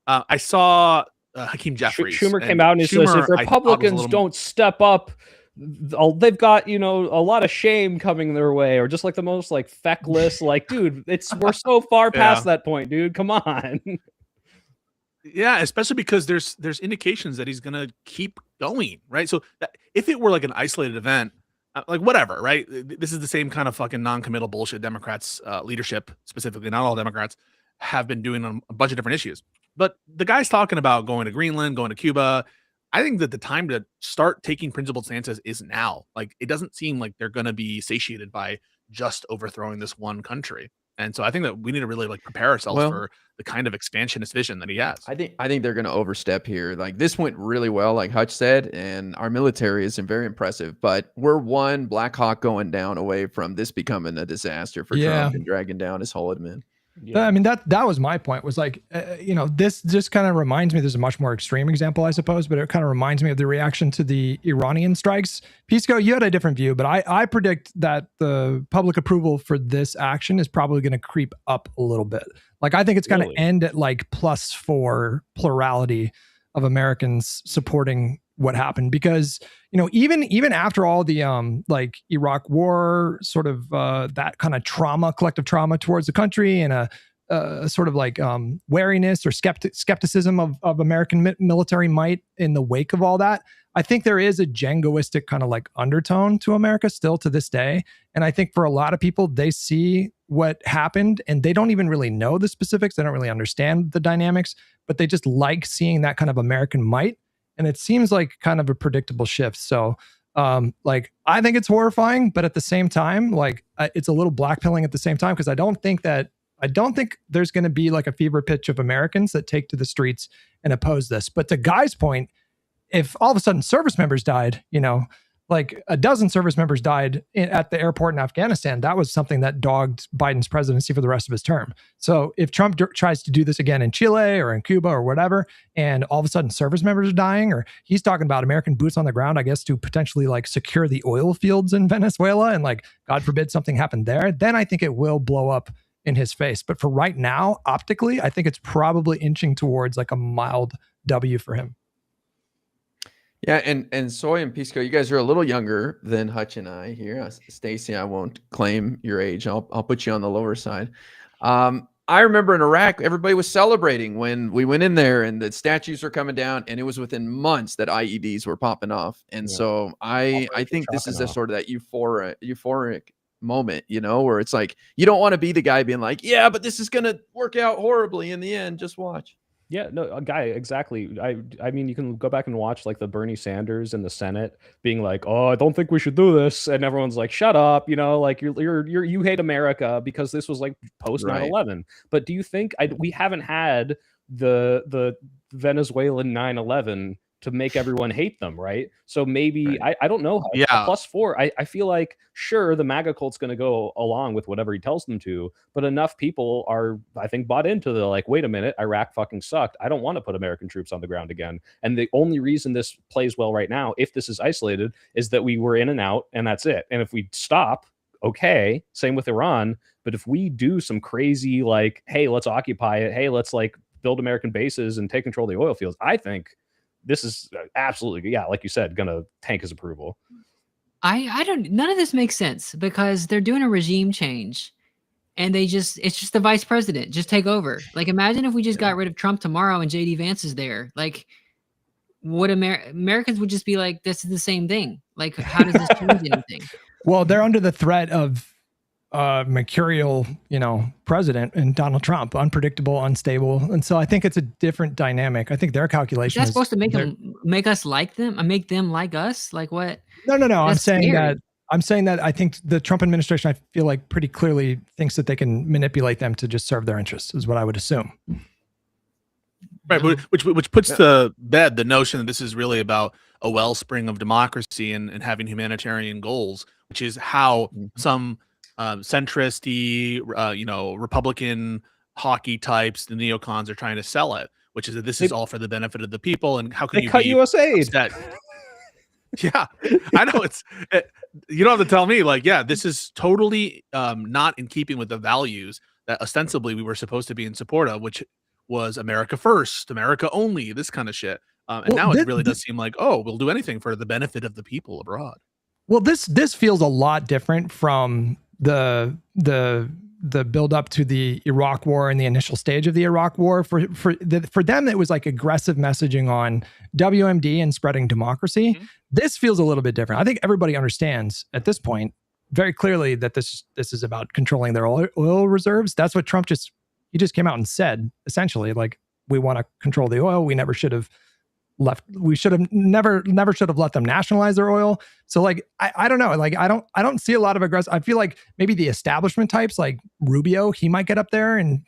I saw Hakeem Jeffries. Schumer came out and he says, if Schumer, I thought, was a Republicans little- don't step up, they've got a lot of shame coming their way, or just like the most like feckless, like, dude, we're so far past that point, dude. Come on. Yeah, especially because there's indications that he's gonna keep going, right? So if it were like an isolated event, like whatever, right? This is the same kind of fucking non-committal bullshit Democrats leadership, specifically, not all Democrats, have been doing on a bunch of different issues. But the guy's talking about going to Greenland, going to Cuba. I think that the time to start taking principled stances is now. Like, it doesn't seem like they're going to be satiated by just overthrowing this one country. And so I think that we need to really like prepare ourselves for the kind of expansionist vision that he has. I think they're going to overstep here. Like, this went really well, like Hutch said, and our military is very impressive. But we're one Black Hawk going down away from this becoming a disaster for Trump and dragging down his whole admin. Yeah. I mean, that was my point, was like, this just kind of reminds me, there's a much more extreme example, I suppose, but it kind of reminds me of the reaction to the Iranian strikes. Pisco, you had a different view, but I predict that the public approval for this action is probably going to creep up a little bit. Like, I think it's going to end at like +4 plurality of Americans supporting what happened, because even after all the like Iraq war, sort of that kind of collective trauma towards the country, and a sort of like wariness or skepticism of American military might in the wake of all that, I think there is a jingoistic kind of like undertone to America still to this day. And I think for a lot of people, they see what happened and they don't even really know the specifics. They don't really understand the dynamics, but they just like seeing that kind of American might. And it seems like kind of a predictable shift. So like, I think it's horrifying, but at the same time, like it's a little blackpilling at the same time, because I don't think there's going to be like a fever pitch of Americans that take to the streets and oppose this. But to Guy's point, if all of a sudden service members died, like a dozen service members died at the airport in Afghanistan, that was something that dogged Biden's presidency for the rest of his term. So if Trump tries to do this again in Chile or in Cuba or whatever, and all of a sudden service members are dying, or he's talking about American boots on the ground, I guess, to potentially like secure the oil fields in Venezuela, and like, God forbid something happened there, then I think it will blow up in his face. But for right now, optically, I think it's probably inching towards like a mild W for him. Yeah, and Soy and Pisco, you guys are a little younger than Hutch and I here. Stacy, I won't claim your age. I'll put you on the lower side. I I remember in Iraq, everybody was celebrating when we went in there and the statues were coming down, and it was within months that IEDs were popping off. And Yeah. so I think this is a sort of that euphoric moment, where it's like, you don't want to be the guy being like, yeah, but this is going to work out horribly in the end. Just watch. Yeah, no, a guy, exactly. I mean, you can go back and watch like the Bernie Sanders in the Senate being like, "Oh, I don't think we should do this," and everyone's like, "Shut up," like you hate America because this was like post 9/11. But do you think we haven't had the Venezuelan 9/11 to make everyone hate them, right? So maybe I don't know. Yeah. +4. I feel like sure the MAGA cult's going to go along with whatever he tells them to, but enough people are, I think, bought into the like, wait a minute, Iraq fucking sucked. I don't want to put American troops on the ground again. And the only reason this plays well right now, if this is isolated, is that we were in and out, and that's it. And if we stop, okay, same with Iran. But if we do some crazy like, hey, let's occupy it, hey, let's like build American bases and take control of the oil fields, I think this is absolutely, yeah, like you said, gonna tank his approval. I don't, none of this makes sense because they're doing a regime change and it's just the vice president, just take over. Like, imagine if we just got rid of Trump tomorrow and JD Vance is there. Like, would Americans would just be like, this is the same thing. Like, how does this change anything? Well, they're under the threat of mercurial, president and Donald Trump, unpredictable, unstable. And so I think it's a different dynamic. I think their calculation That's is supposed to make us like them and make them like us. Like what? No. I'm That's saying scary. that I think the Trump administration, I feel like pretty clearly thinks that they can manipulate them to just serve their interests is what I would assume. Right, which puts to bed the notion that this is really about a wellspring of democracy and having humanitarian goals, which is how some centrist-y, Republican hockey types, the neocons, are trying to sell it, which is that this is all for the benefit of the people. And how can They you cut be USAID? upset? Yeah, I know you don't have to tell me. Like, yeah, this is totally not in keeping with the values that ostensibly we were supposed to be in support of, which was America first, America only, this kind of shit. And now it really does seem like, oh, we'll do anything for the benefit of the people abroad. Well, this feels a lot different from the build up to the Iraq War and the initial stage of the Iraq War. For them, it was like aggressive messaging on WMD and spreading democracy. Mm-hmm. This feels a little bit different. I think everybody understands at this point very clearly that this is about controlling their oil reserves. That's what Trump just came out and said, essentially, like, we want to control the oil. We never should have never should have let them nationalize their oil. So like, I don't know. Like, I don't see a lot of aggressive. I feel like maybe the establishment types like Rubio, he might get up there and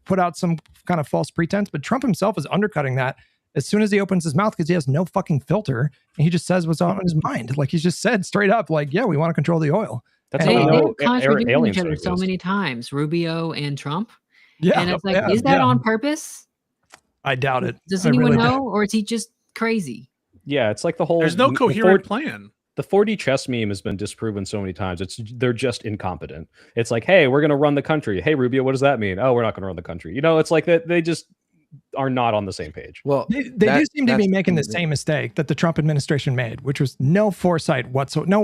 put out some kind of false pretense, but Trump himself is undercutting that as soon as he opens his mouth, because he has no fucking filter and he just says what's on his mind. Like, he's just said straight up, like, yeah, we want to control the oil. That's they how contradict aliens each other exist. so many times, Rubio and Trump. Yeah. And it's like, is that on purpose? I doubt it. Does I anyone really know? doubt. Or is he just crazy? Yeah, it's like the whole. There's no coherent plan. The 4D chess meme has been disproven so many times. They're just incompetent. It's like, hey, we're going to run the country. Hey, Rubio, what does that mean? Oh, we're not going to run the country. It's like that. They just are not on the same page. Well, they do seem to be making the same mistake that the Trump administration made, which was no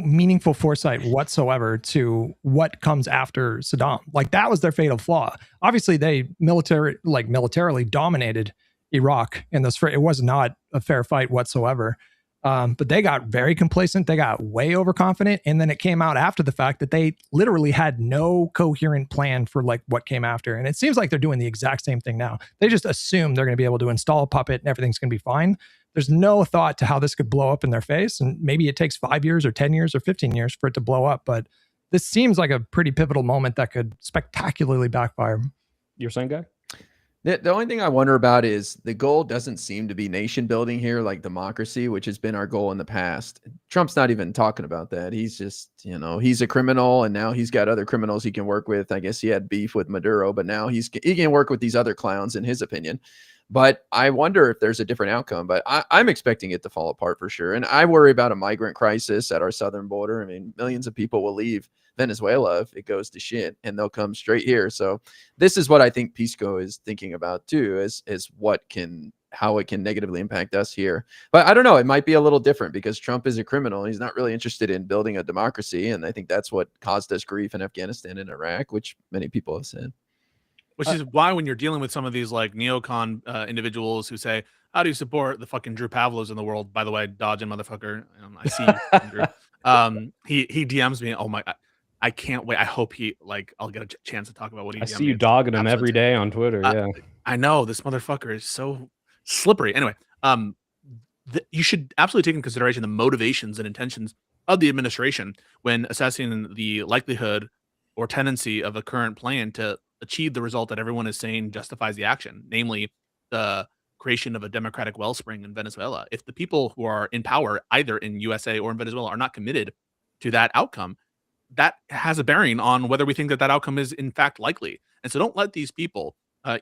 meaningful foresight whatsoever to what comes after Saddam. Like, that was their fatal flaw. Obviously, they militarily dominated Iraq in this. It was not a fair fight whatsoever. But they got very complacent. They got way overconfident. And then it came out after the fact that they literally had no coherent plan for like what came after. And it seems like they're doing the exact same thing now. They just assume they're going to be able to install a puppet and everything's going to be fine. There's no thought to how this could blow up in their face. And maybe it takes 5 years or 10 years or 15 years for it to blow up. But this seems like a pretty pivotal moment that could spectacularly backfire. You're saying, Guy? The only thing I wonder about is the goal doesn't seem to be nation building here, like democracy, which has been our goal in the past. Trump's not even talking about that. He's just, he's a criminal and now he's got other criminals he can work with. I guess he had beef with Maduro, but now he can work with these other clowns in his opinion. But I wonder if there's a different outcome, but I'm expecting it to fall apart for sure. And I worry about a migrant crisis at our southern border. I mean, millions of people will leave Venezuela if it goes to shit and they'll come straight here. So this is what I think Pisco is thinking about too, is how it can negatively impact us here. But I don't know, it might be a little different because Trump is a criminal. He's not really interested in building a democracy. And I think that's what caused us grief in Afghanistan and Iraq, which many people have said. Which is why when you're dealing with some of these like neocon individuals who say, "How do you support the fucking Drew Pavlos in the world?" By the way, dodging motherfucker. I see you, Drew. He DMs me. Oh my, I can't wait. I hope I'll get a chance to talk about what he. I DM'd see me. you It's dogging him every absolute- day on Twitter. Yeah, I know this motherfucker is so slippery. Anyway, you should absolutely take in consideration the motivations and intentions of the administration when assessing the likelihood or tendency of a current plan to achieve the result that everyone is saying justifies the action, namely the creation of a democratic wellspring in Venezuela. If the people who are in power, either in USA or in Venezuela, are not committed to that outcome, that has a bearing on whether we think that outcome is in fact likely. And so don't let these people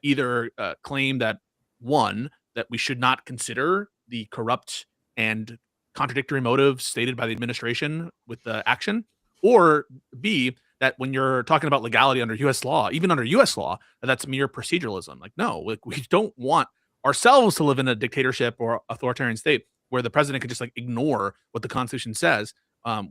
either claim that, one, that we should not consider the corrupt and contradictory motives stated by the administration with the action, or B, that when you're talking about legality under U.S. law, even under U.S. law, that's mere proceduralism. Like, no, we don't want ourselves to live in a dictatorship or authoritarian state where the president could just like ignore what the Constitution says,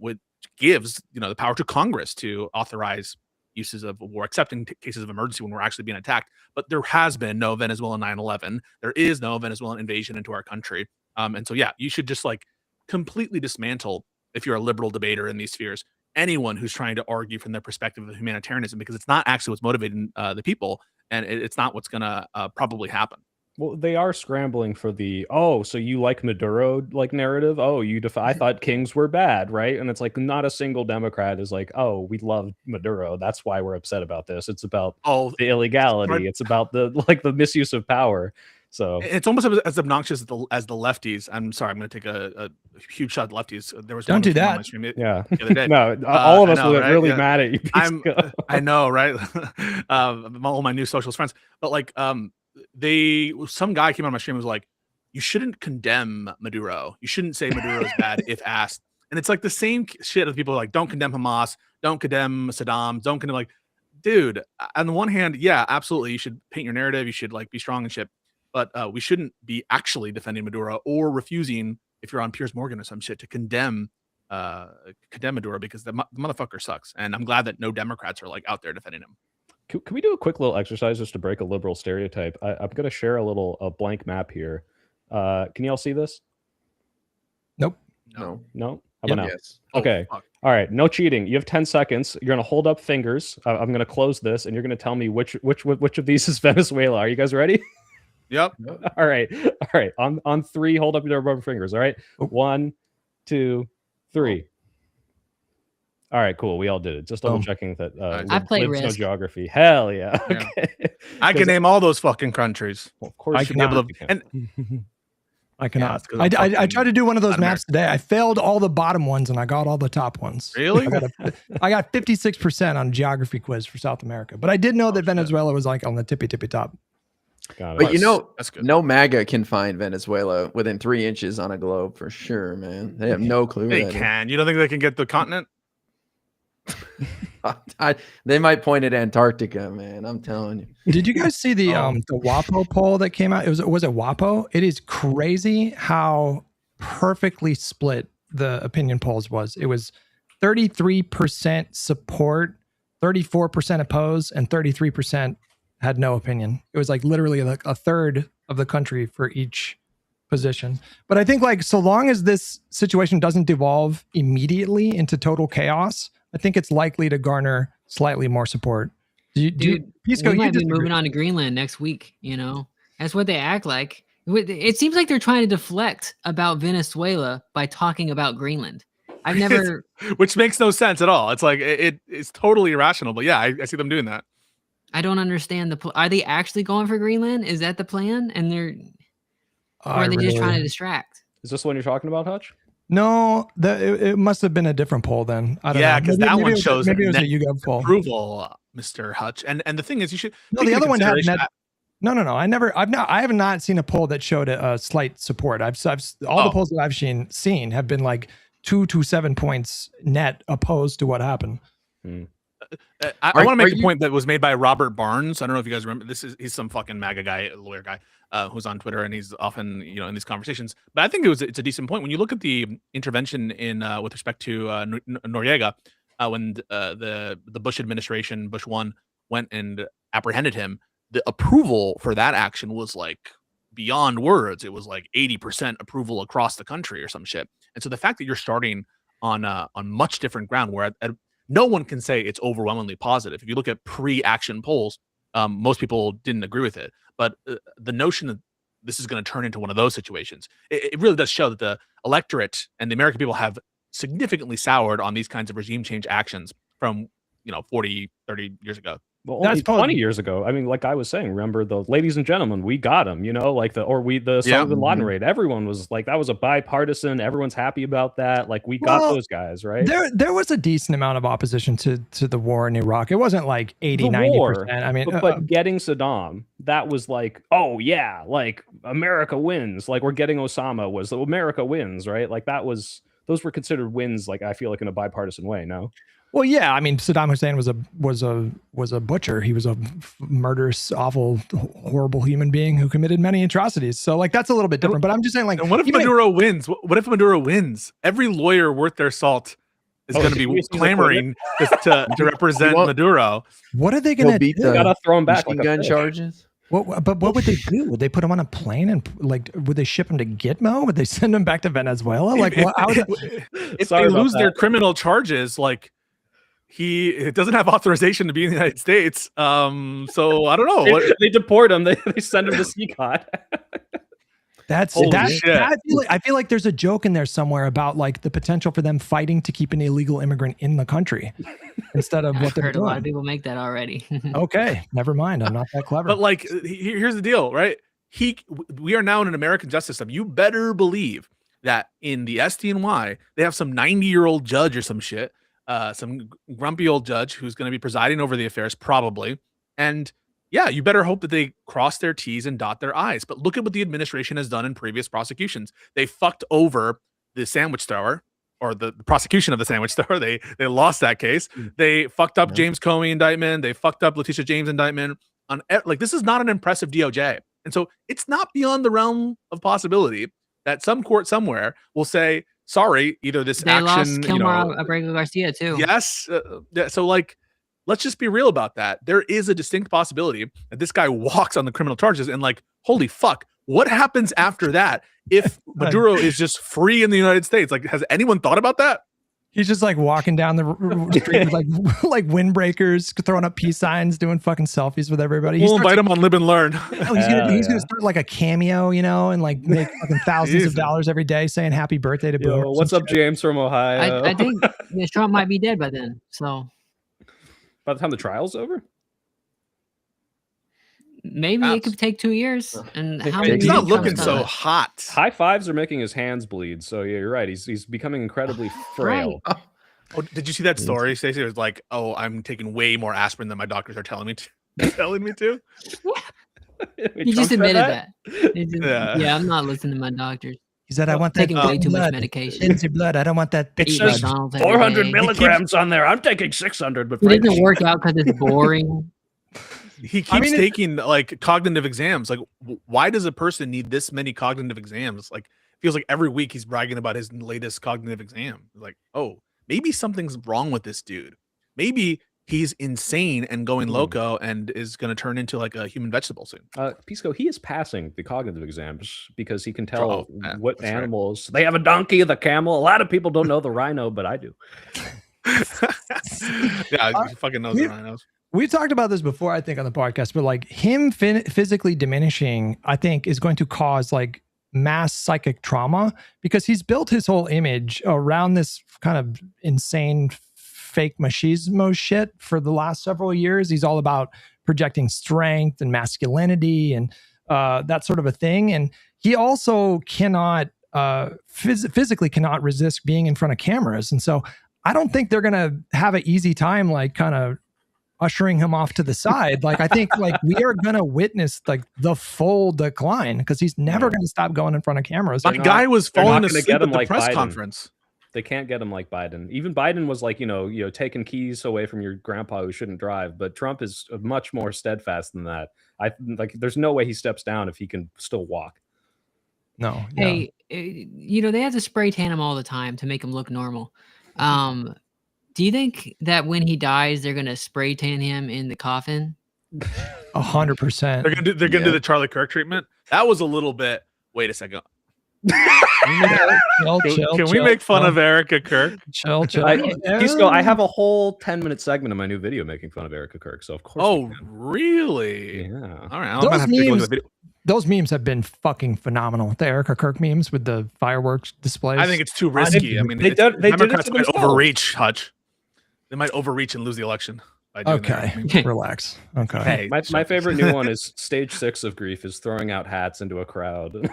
which gives the power to Congress to authorize uses of war, except in cases of emergency when we're actually being attacked. But there has been no Venezuelan 9/11. There is no Venezuelan invasion into our country. And so, yeah, you should just like completely dismantle, if you're a liberal debater in these spheres, anyone who's trying to argue from their perspective of humanitarianism, because it's not actually what's motivating the people, and it's not what's going to probably happen. well, they are scrambling for the so you like Maduro like narrative. Oh, I thought kings were bad, right? And it's like not a single Democrat is like, oh, we love Maduro. That's why we're upset about this. It's about the illegality. Right. It's about the misuse of power. So It's almost as obnoxious as the lefties. I'm sorry, I'm going to take a huge shot at lefties. There was Don't one do who came on that. my stream yeah, the other day. no, all of I us know, were right? really Yeah. mad at you. I know, right? All my new socialist friends, but like, some guy came on my stream and was like, "You shouldn't condemn Maduro. You shouldn't say Maduro is bad if asked." And it's like the same shit as people are like, "Don't condemn Hamas. Don't condemn Saddam. Don't condemn." Like, dude, on the one hand, yeah, absolutely, you should paint your narrative. You should like be strong and shit. But we shouldn't be actually defending Maduro or refusing, if you're on Piers Morgan or some shit, to condemn Maduro, because the motherfucker sucks. And I'm glad that no Democrats are like out there defending him. Can we do a quick little exercise just to break a liberal stereotype? I'm going to share a blank map here. Can you all see this? Nope. No. No? How about now? Yes. Okay. Fuck. All right. No cheating. You have 10 seconds. You're going to hold up fingers. I'm going to close this, and you're going to tell me which of these is Venezuela. Are you guys ready? Yep. All right. On three, hold up your rubber fingers. All right. 1, 2, 3. All right, cool. We all did it. Just double checking that. I play Libs know Risk. geography. Hell yeah. Yeah. Okay. I can name all those fucking countries. Well, of course, I you cannot. can. Be able to- I cannot. it's 'cause I'm I fucking tried to do one of those Latin maps today. I failed all the bottom ones and I got all the top ones. Really? I got 56% on geography quiz for South America, but I did know that Venezuela was like on the tippy top. Got it. But you know, That's good. no MAGA can find Venezuela within 3 inches on a globe for sure, man. They have no clue. They where that is. can. You don't think they can get the continent? They might point at Antarctica, man. I'm telling you. Did you guys see the Oh. WAPO poll that came out? Was it WAPO? It is crazy how perfectly split the opinion polls was. It was 33% support, 34% oppose, and 33% had no opinion. It was like literally like a third of the country for each position. But I think like so long as this situation doesn't devolve immediately into total chaos, I think it's likely to garner slightly more support. Dude, Pisco, we you might be disagree? moving on to Greenland next week. That's what they act like. It seems like they're trying to deflect about Venezuela by talking about Greenland. I've never. Which makes no sense at all. It's like it's totally irrational. But yeah, I see them doing that. I don't understand are they actually going for Greenland? Is that the plan? And or are they just trying to distract? Is this the one you're talking about, Hutch? No, it must have been a different poll then. I don't know. Yeah, because that one it was- shows maybe it was a net YouGov poll. approval, Mr. Hutch. And the thing is, you should. No, take the into other one had consideration- No. I have not seen a poll that showed a slight support. All the polls that I've seen have been like 2 to 7 points net opposed to what happened. I want to make are a point that was made by Robert Barnes. I don't know if you guys remember. He's some fucking MAGA guy, lawyer guy, who's on Twitter, and he's often in these conversations. But I think it's a decent point when you look at the intervention in with respect to Noriega, when the Bush administration, Bush 1, went and apprehended him. the approval for that action was like beyond words. It was like 80% approval across the country or some shit. And so the fact that you're starting on much different ground, where no one can say it's overwhelmingly positive. If you look at pre-action polls, most people didn't agree with it. But the notion that this is going to turn into one of those situations, it really does show that the electorate and the American people have significantly soured on these kinds of regime change actions from 40, 30 years ago. Well, only 20 years ago. I mean, like I was saying, remember the ladies and gentlemen, we got them, like the Osama bin Laden raid. Everyone was like, that was a bipartisan. Everyone's happy about that. Like we got those guys, right? There was a decent amount of opposition to the war in Iraq. It wasn't like 80, 90%. I mean, but getting Saddam, that was like, oh yeah, like America wins. Like we're getting Osama was America wins, right? Like those were considered wins. Like I feel like in a bipartisan way. No. Well, yeah, I mean, Saddam Hussein was a butcher. He was a murderous, awful, horrible human being who committed many atrocities. So, like, that's a little bit different. But I'm just saying, like, and what if Maduro wins? What if Maduro wins? Every lawyer worth their salt is going to be clamoring to represent Maduro. What are they going to do? Gotta throw him back like gun charges. But what would they do? Would they put him on a plane and like would they ship him to Gitmo? Would they send him back to Venezuela? Like, if they lose their criminal charges, like. He doesn't have authorization to be in the United States. So I don't know. They deport him. They send him to CCOT. I feel like there's a joke in there somewhere about like the potential for them fighting to keep an illegal immigrant in the country instead of what they're heard doing. A lot of people make that already. Okay, never mind. I'm not that clever. But like, here's the deal, right? We are now in an American justice system. You better believe that in the SDNY, they have some 90-year-old judge or some shit. Some grumpy old judge who's going to be presiding over the affairs, probably. And yeah, you better hope that they cross their T's and dot their I's. But look at what the administration has done in previous prosecutions. They fucked over the sandwich thrower, or the prosecution of the sandwich thrower. They lost that case. They fucked up James Comey indictment. They fucked up Letitia James indictment. This is not an impressive DOJ. And so it's not beyond the realm of possibility that some court somewhere will say, sorry, either this they action, lost Kilmar Abrego Garcia too. Yes. So like, let's just be real about that. There is a distinct possibility that this guy walks on the criminal charges and like, holy fuck, what happens after that if Maduro is just free in the United States? Like, has anyone thought about that? He's just like walking down the street with like windbreakers, throwing up peace signs, doing fucking selfies with everybody. We'll invite him on Live and Learn. He's gonna start like a cameo, and like make fucking thousands of dollars every day saying happy birthday to Bill. What's up, James from Ohio? I think Trump might be dead by then. So by the time the trial's over? Maybe it could take 2 years. And how many it's not looking so hot. High fives are making his hands bleed. So yeah, you're right. He's becoming incredibly frail. Right. Oh, did you see that story, Stacey? It was like, oh, I'm taking way more aspirin than my doctors are telling me to. He just admitted that. Yeah, I'm not listening to my doctors. He said, I want taking way too much medication. Into blood. I don't want that. It says 400 milligrams on there. I'm taking 600. But it doesn't work out because it's boring. He keeps taking like cognitive exams. Like, why does a person need this many cognitive exams? Like, feels like every week he's bragging about his latest cognitive exam. Like, oh, maybe something's wrong with this dude. Maybe he's insane and going loco and is going to turn into like a human vegetable soon. Pisco, he is passing the cognitive exams because he can tell what animals. Right. They have a donkey, the camel. A lot of people don't know the rhino, but I do. Yeah, he fucking knows the rhinos. We've talked about this before, I think, on the podcast, but like him physically diminishing, I think, is going to cause like mass psychic trauma because he's built his whole image around this kind of insane fake machismo shit for the last several years. He's all about projecting strength and masculinity and that sort of a thing. And he also cannot physically cannot resist being in front of cameras. And so I don't think they're going to have an easy time, like kind of ushering him off to the side. Like, I think like we are going to witness like the full decline because he's never going to stop going in front of cameras. The guy was falling asleep at the press conference. They can't get him like Biden. Even Biden was like, taking keys away from your grandpa who shouldn't drive. But Trump is much more steadfast than that. There's no way he steps down if he can still walk. No. Hey, they have to spray tan him all the time to make him look normal. Do you think that when he dies, they're going to spray tan him in the coffin? 100%. They're gonna do the Charlie Kirk treatment. That was a little bit. Wait a second. Can we make fun of Erica Kirk? Chill. Pisco, I have a whole 10-minute segment in my new video making fun of Erica Kirk, so of course. Oh, really? Yeah. All right. I'm gonna have to take a look at the video. Those memes have been fucking phenomenal. The Erica Kirk memes with the fireworks displays. I think it's too risky. I mean, they did it Democrats to might themselves. overreach, Hutch. They might overreach and lose the election. By doing that. Relax. Okay. Hey, My favorite new one is stage 6 of grief is throwing out hats into a crowd.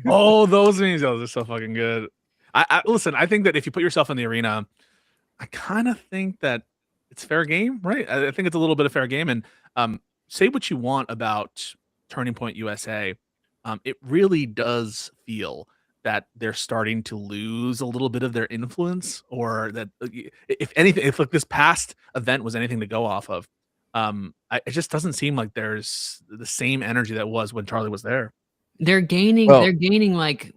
Oh, those memes, those are so fucking good. I listen, I think that if you put yourself in the arena, I kind of think that it's fair game, right? I think it's a little bit of fair game. And say what you want about Turning Point USA. It really does feel that they're starting to lose a little bit of their influence, or that if anything, if like this past event was anything to go off of, it just doesn't seem like there's the same energy that was when Charlie was there. They're gaining Well- they're gaining like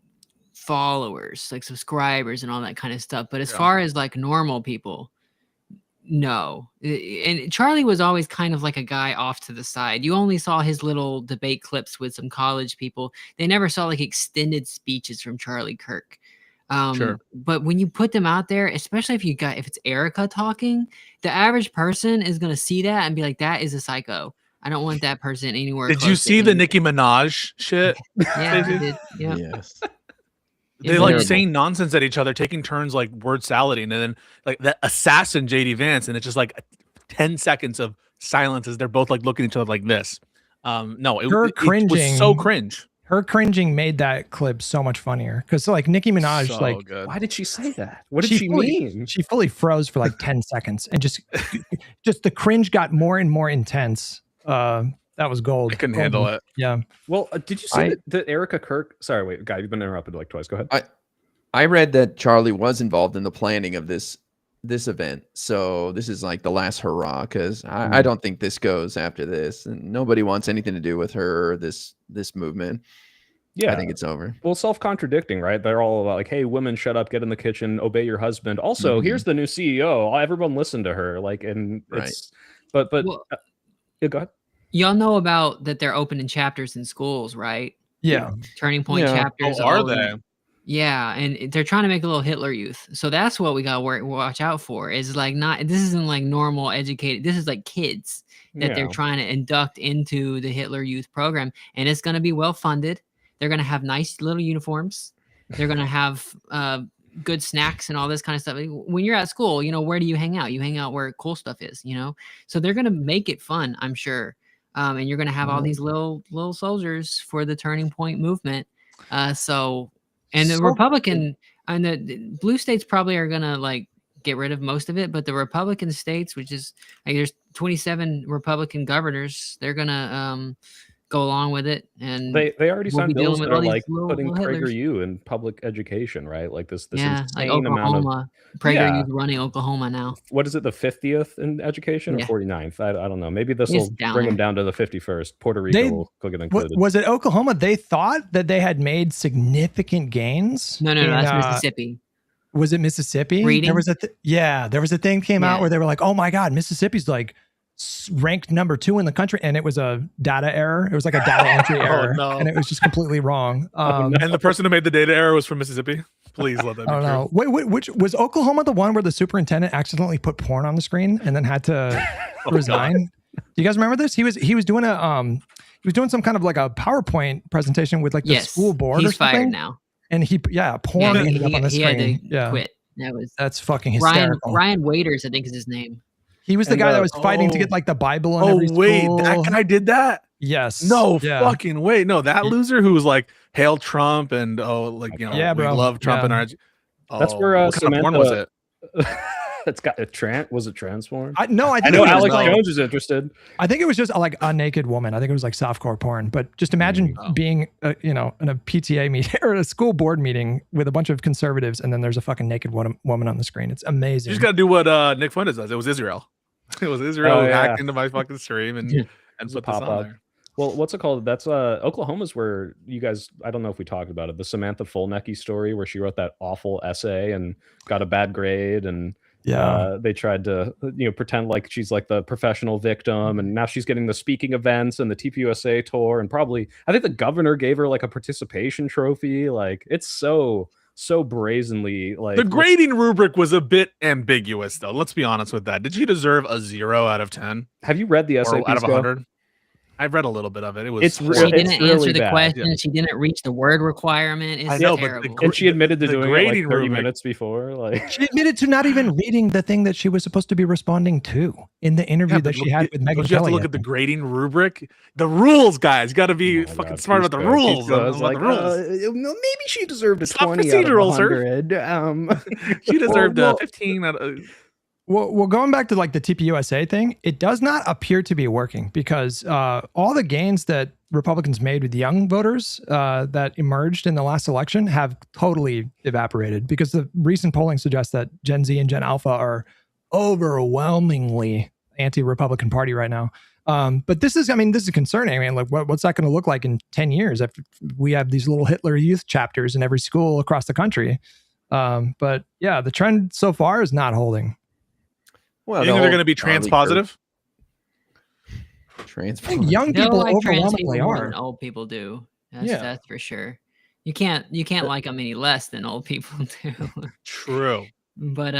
followers, like subscribers and all that kind of stuff. But as far as like normal people, no. And Charlie was always kind of like a guy off to the side. You only saw his little debate clips with some college people. They never saw like extended speeches from Charlie Kirk. Sure. But when you put them out there, especially if it's Erica talking, the average person is gonna see that and be like, that is a psycho. I don't want that person anywhere. Did close you to see the me." Nicki Minaj shit? Yeah, I Stacey? did. Yeah. Yes. They It's like terrible. saying nonsense at each other, taking turns like word salading, and then like that assassin JD Vance, and it's just like 10 seconds of silence as they're both like looking at each other like this. No, it was so cringe. Her cringing made that clip so much funnier because like Nicki Minaj, So like good. Why did she say that? What did she mean? She fully froze for like 10 seconds and just the cringe got more and more intense. That was gold. I couldn't handle it. Yeah. Well, did you see that Erica Kirk? Sorry, wait, guy, you've been interrupted like twice. Go ahead. I read that Charlie was involved in the planning of this event, so this is like the last hurrah, because I don't think this goes after this, and nobody wants anything to do with her or this movement. Yeah, I think it's over. Well, self-contradicting, right? They're all about like, hey, women, shut up, get in the kitchen, obey your husband. Also, here's the new CEO. Everyone listen to her. Like, and it's but Well, yeah, go ahead. y'all know about that they're opening chapters in schools, right? Yeah. Turning Point Yeah. chapters. Oh, are all they? in- Yeah, and they're trying to make a little Hitler Youth. So that's what we got to watch out for. Is like this isn't like normal educated. This is like kids that they're trying to induct into the Hitler Youth program, and it's going to be well funded. They're going to have nice little uniforms. They're going to have good snacks and all this kind of stuff. When you're at school, where do you hang out? You hang out where cool stuff is, So they're going to make it fun, I'm sure. And you're going to have all these little soldiers for the Turning Point movement. And the Republican and the blue states probably are going to like get rid of most of it, but the Republican states, which is like there's 27 Republican governors, they're going to go along with it. And They already we'll signed be bills dealing with that are all these like little putting Hitlers. PragerU in public education, right? Like this Yeah, like insane amount of Oklahoma. PragerU's running Oklahoma now. what is it, the 50th in education or Yeah. 49th? I don't know. Maybe this It's will down bring them there. down to the 51st. Puerto Rico will get included. Was it Oklahoma? They thought that they had made significant gains. No, that's Mississippi. Was it Mississippi? Reading? There was there was a thing came out Yeah. where they were like, "Oh my God, Mississippi's like ranked number 2 in the country," and it was a data error. It was like a data entry error, no. and it was just completely wrong. And the person who made the data error was from Mississippi. Please let that be I don't know. true. Wait, which was Oklahoma the one where the superintendent accidentally put porn on the screen and then had to resign? Do you guys remember this? He was doing some kind of like a PowerPoint presentation with like the school board or He's something. fired now. And porn ended up on the he had screen. to quit. That was That's fucking hysterical. Ryan Waiters, I think is his name. He was the guy that was fighting to get like the Bible in every school. That guy did that? Yes. No Yeah. fucking way. No, that loser who was like, hail Trump and Yeah, we bro. love Trump Yeah. and our. That's where what kind of porn was it? It's got a was it transformed? I I think know it was, Alex no. Jones is interested. I think it was just like a naked woman. I think it was like softcore porn. But just imagine being, in a PTA meeting or a school board meeting with a bunch of conservatives, and then there's a fucking naked woman on the screen. It's You amazing. just gotta do what Nick Fuentes does. It was Israel. It was Israel Oh, who yeah. hacked into my fucking stream and put this pop on up. there. Well, what's it called? That's Oklahoma's where you guys, I don't know if we talked about it, the Samantha Fulnecki story where she wrote that awful essay and got a bad grade, and Yeah. They tried to pretend like she's like the professional victim, and now she's getting the speaking events and the TPUSA tour, and probably I think the governor gave her like a participation trophy. Like it's so brazenly like The grading rubric was a bit ambiguous, though. Let's be honest with that. Did she deserve a 0 out of 10? Have you read the essay Or out of Pisco? 100? I've read a little bit of it. It was It's re- She horrible. it's didn't really answer the bad. question. Yeah. She didn't reach the word requirement. It's I know, but the terrible. gr- And she admitted to the doing it like grading 30 rubric- minutes before. Like She admitted to not even reading the thing that she was supposed to be responding to in the interview Yeah, that but she had with Megyn don't you have to Kelly. look at the grading rubric? The rules, guys. You got to be Oh my fucking God, smart about the Pisco. rules. Pisco is about like, the rules. maybe she deserved a It's not 20 out of procedural, sir. 100. She deserved well, 15 out of... Well, going back to like the TPUSA thing, it does not appear to be working because all the gains that Republicans made with young voters that emerged in the last election have totally evaporated because the recent polling suggests that Gen Z and Gen Alpha are overwhelmingly anti-Republican Party right now. But this is concerning. I mean, like, what's that going to look like in 10 years if we have these little Hitler Youth chapters in every school across the country? But yeah, the trend so far is not holding. Well, You think they're going to be trans positive? Trans. I think young They'll people like trans overwhelmingly people more than are. old people do. Yeah. That's for sure. You can't like them any less than old people do. True. But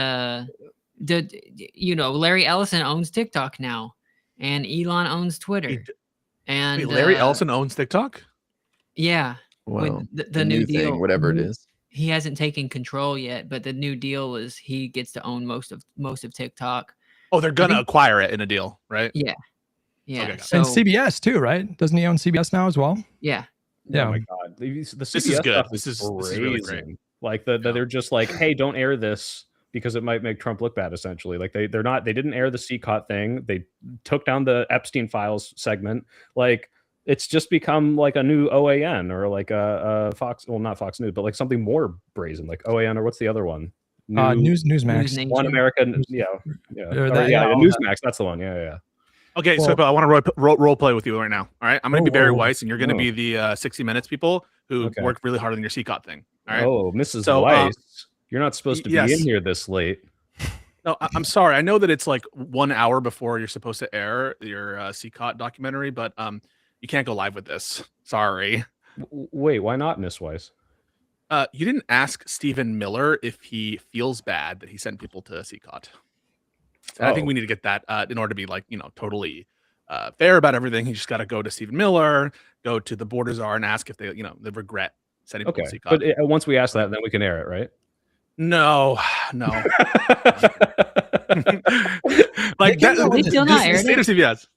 Larry Ellison owns TikTok now, and Elon owns Twitter. And Wait, Larry Ellison owns TikTok? yeah, Well, with the new deal, thing, whatever it is. he hasn't taken control yet, but the new deal is he gets to own most of TikTok. Oh, they're going to think- acquire it in a deal, right? Yeah. Yeah. Okay, got it. So And CBS too, right? Doesn't he own CBS now as well? yeah. Yeah. Oh my God. The CBS is good. stuff This is really great. brazen. Like they're just like, hey, don't air this because it might make Trump look bad, essentially. Like they didn't air the CCOT thing. They took down the Epstein Files segment. Like it's just become like a new OAN or like a Fox, well, not Fox News, but like something more brazen, like OAN, or what's the other one? Newsmax. Newsmax. One American, Or yeah, Newsmax. That's the one. Yeah. Okay, Well- so I want to role play with you right now. All right, I'm going to be Barry Whoa. Weiss, and you're going to Whoa. be the 60 Minutes people who Okay. worked really hard on your CCOT thing. All right. Oh, Mrs. So, Weiss, you're not supposed to be yes. in here this late. No, I'm sorry. I know that it's like 1 hour before you're supposed to air your CCOT documentary, but you can't go live with this. Sorry. Wait, why not, Miss Weiss? You didn't ask Stephen Miller if he feels bad that he sent people to CCOT. And I think Oh. we need to get that in order to be like, totally fair about everything. You just got to go to Stephen Miller, go to the border czar and ask if they, they regret sending people Okay, to CCOT. but once we ask that, then we can air it, right? No. Like They that, They still not aired state of it? CBS.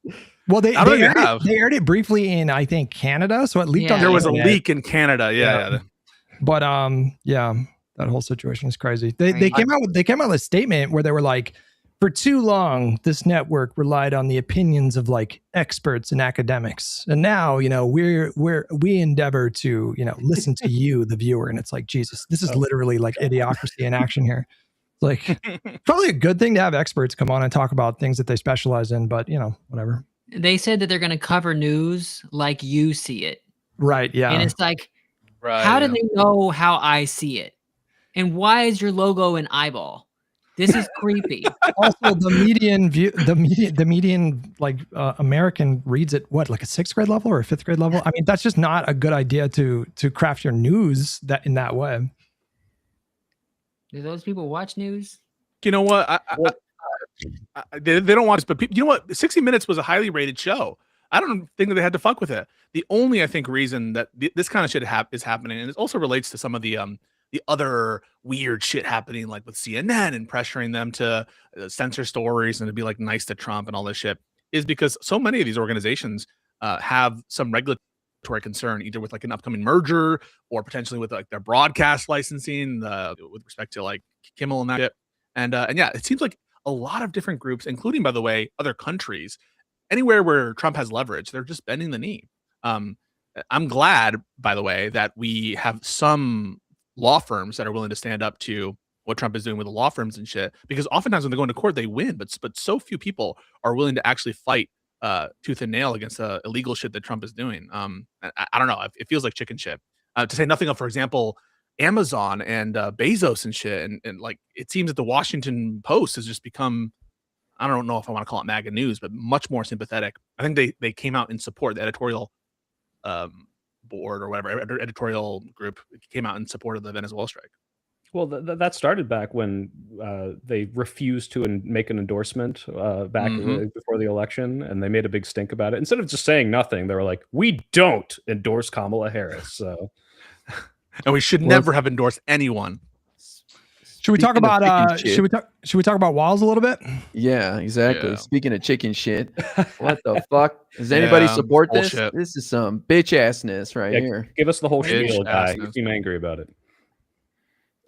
Well, they I don't aired, think they have. they aired it briefly in, I think, Canada. So it leaked Yeah. on the There was a internet. leak in Canada. Yeah. But yeah, that whole situation is crazy. They Right. came out with a statement where they were like, for too long, this network relied on the opinions of like experts and academics, and now we endeavor to listen to you, the viewer. And it's like, Jesus, this is literally like idiocracy in action here. It's like probably a good thing to have experts come on and talk about things that they specialize in, but whatever. They said that they're going to cover news like you see it. Right? Yeah. And it's like, Right. how do they know how I see it? And why is your logo an eyeball? This is creepy. Also, the median view, the median like American reads it what, like a 6th grade level or a 5th grade level? I mean, that's just not a good idea to craft your news that in that way. Do those people watch news? You know what? They don't want us, but you know what? 60 Minutes was a highly rated show. I don't think that they had to fuck with it. The only, I think, reason that this kind of shit is happening, and it also relates to some of the other weird shit happening, like with CNN and pressuring them to censor stories and to be like nice to Trump and all this shit, is because so many of these organizations have some regulatory concern, either with like an upcoming merger or potentially with like their broadcast licensing with respect to like Kimmel and that shit. And yeah, it seems like a lot of different groups, including, by the way, other countries, anywhere where Trump has leverage, they're just bending the knee. I'm glad, by the way, that we have some law firms that are willing to stand up to what Trump is doing with the law firms and shit, because oftentimes when they go into court, they win, but so few people are willing to actually fight tooth and nail against the illegal shit that Trump is doing. I don't know. It feels like chicken shit. To say nothing of, for example, Amazon and Bezos and shit. And like, it seems that the Washington Post has just become, I don't know if I want to call it MAGA news, but much more sympathetic. I think they came out in support. The editorial board or whatever editorial group came out in support of the Venezuela strike. Well, that started back when they refused to make an endorsement back before the election, and they made a big stink about it. Instead of just saying nothing, they were like, "We don't endorse Kamala Harris." So, and we should never have endorsed anyone. Should we talk about should we talk about Walz a little bit? Yeah, exactly. Yeah. Speaking of chicken shit, what the fuck? Does anybody support this? Bullshit. This is some bitch assness right here. Give us the whole spiel, guy. You seem angry about it.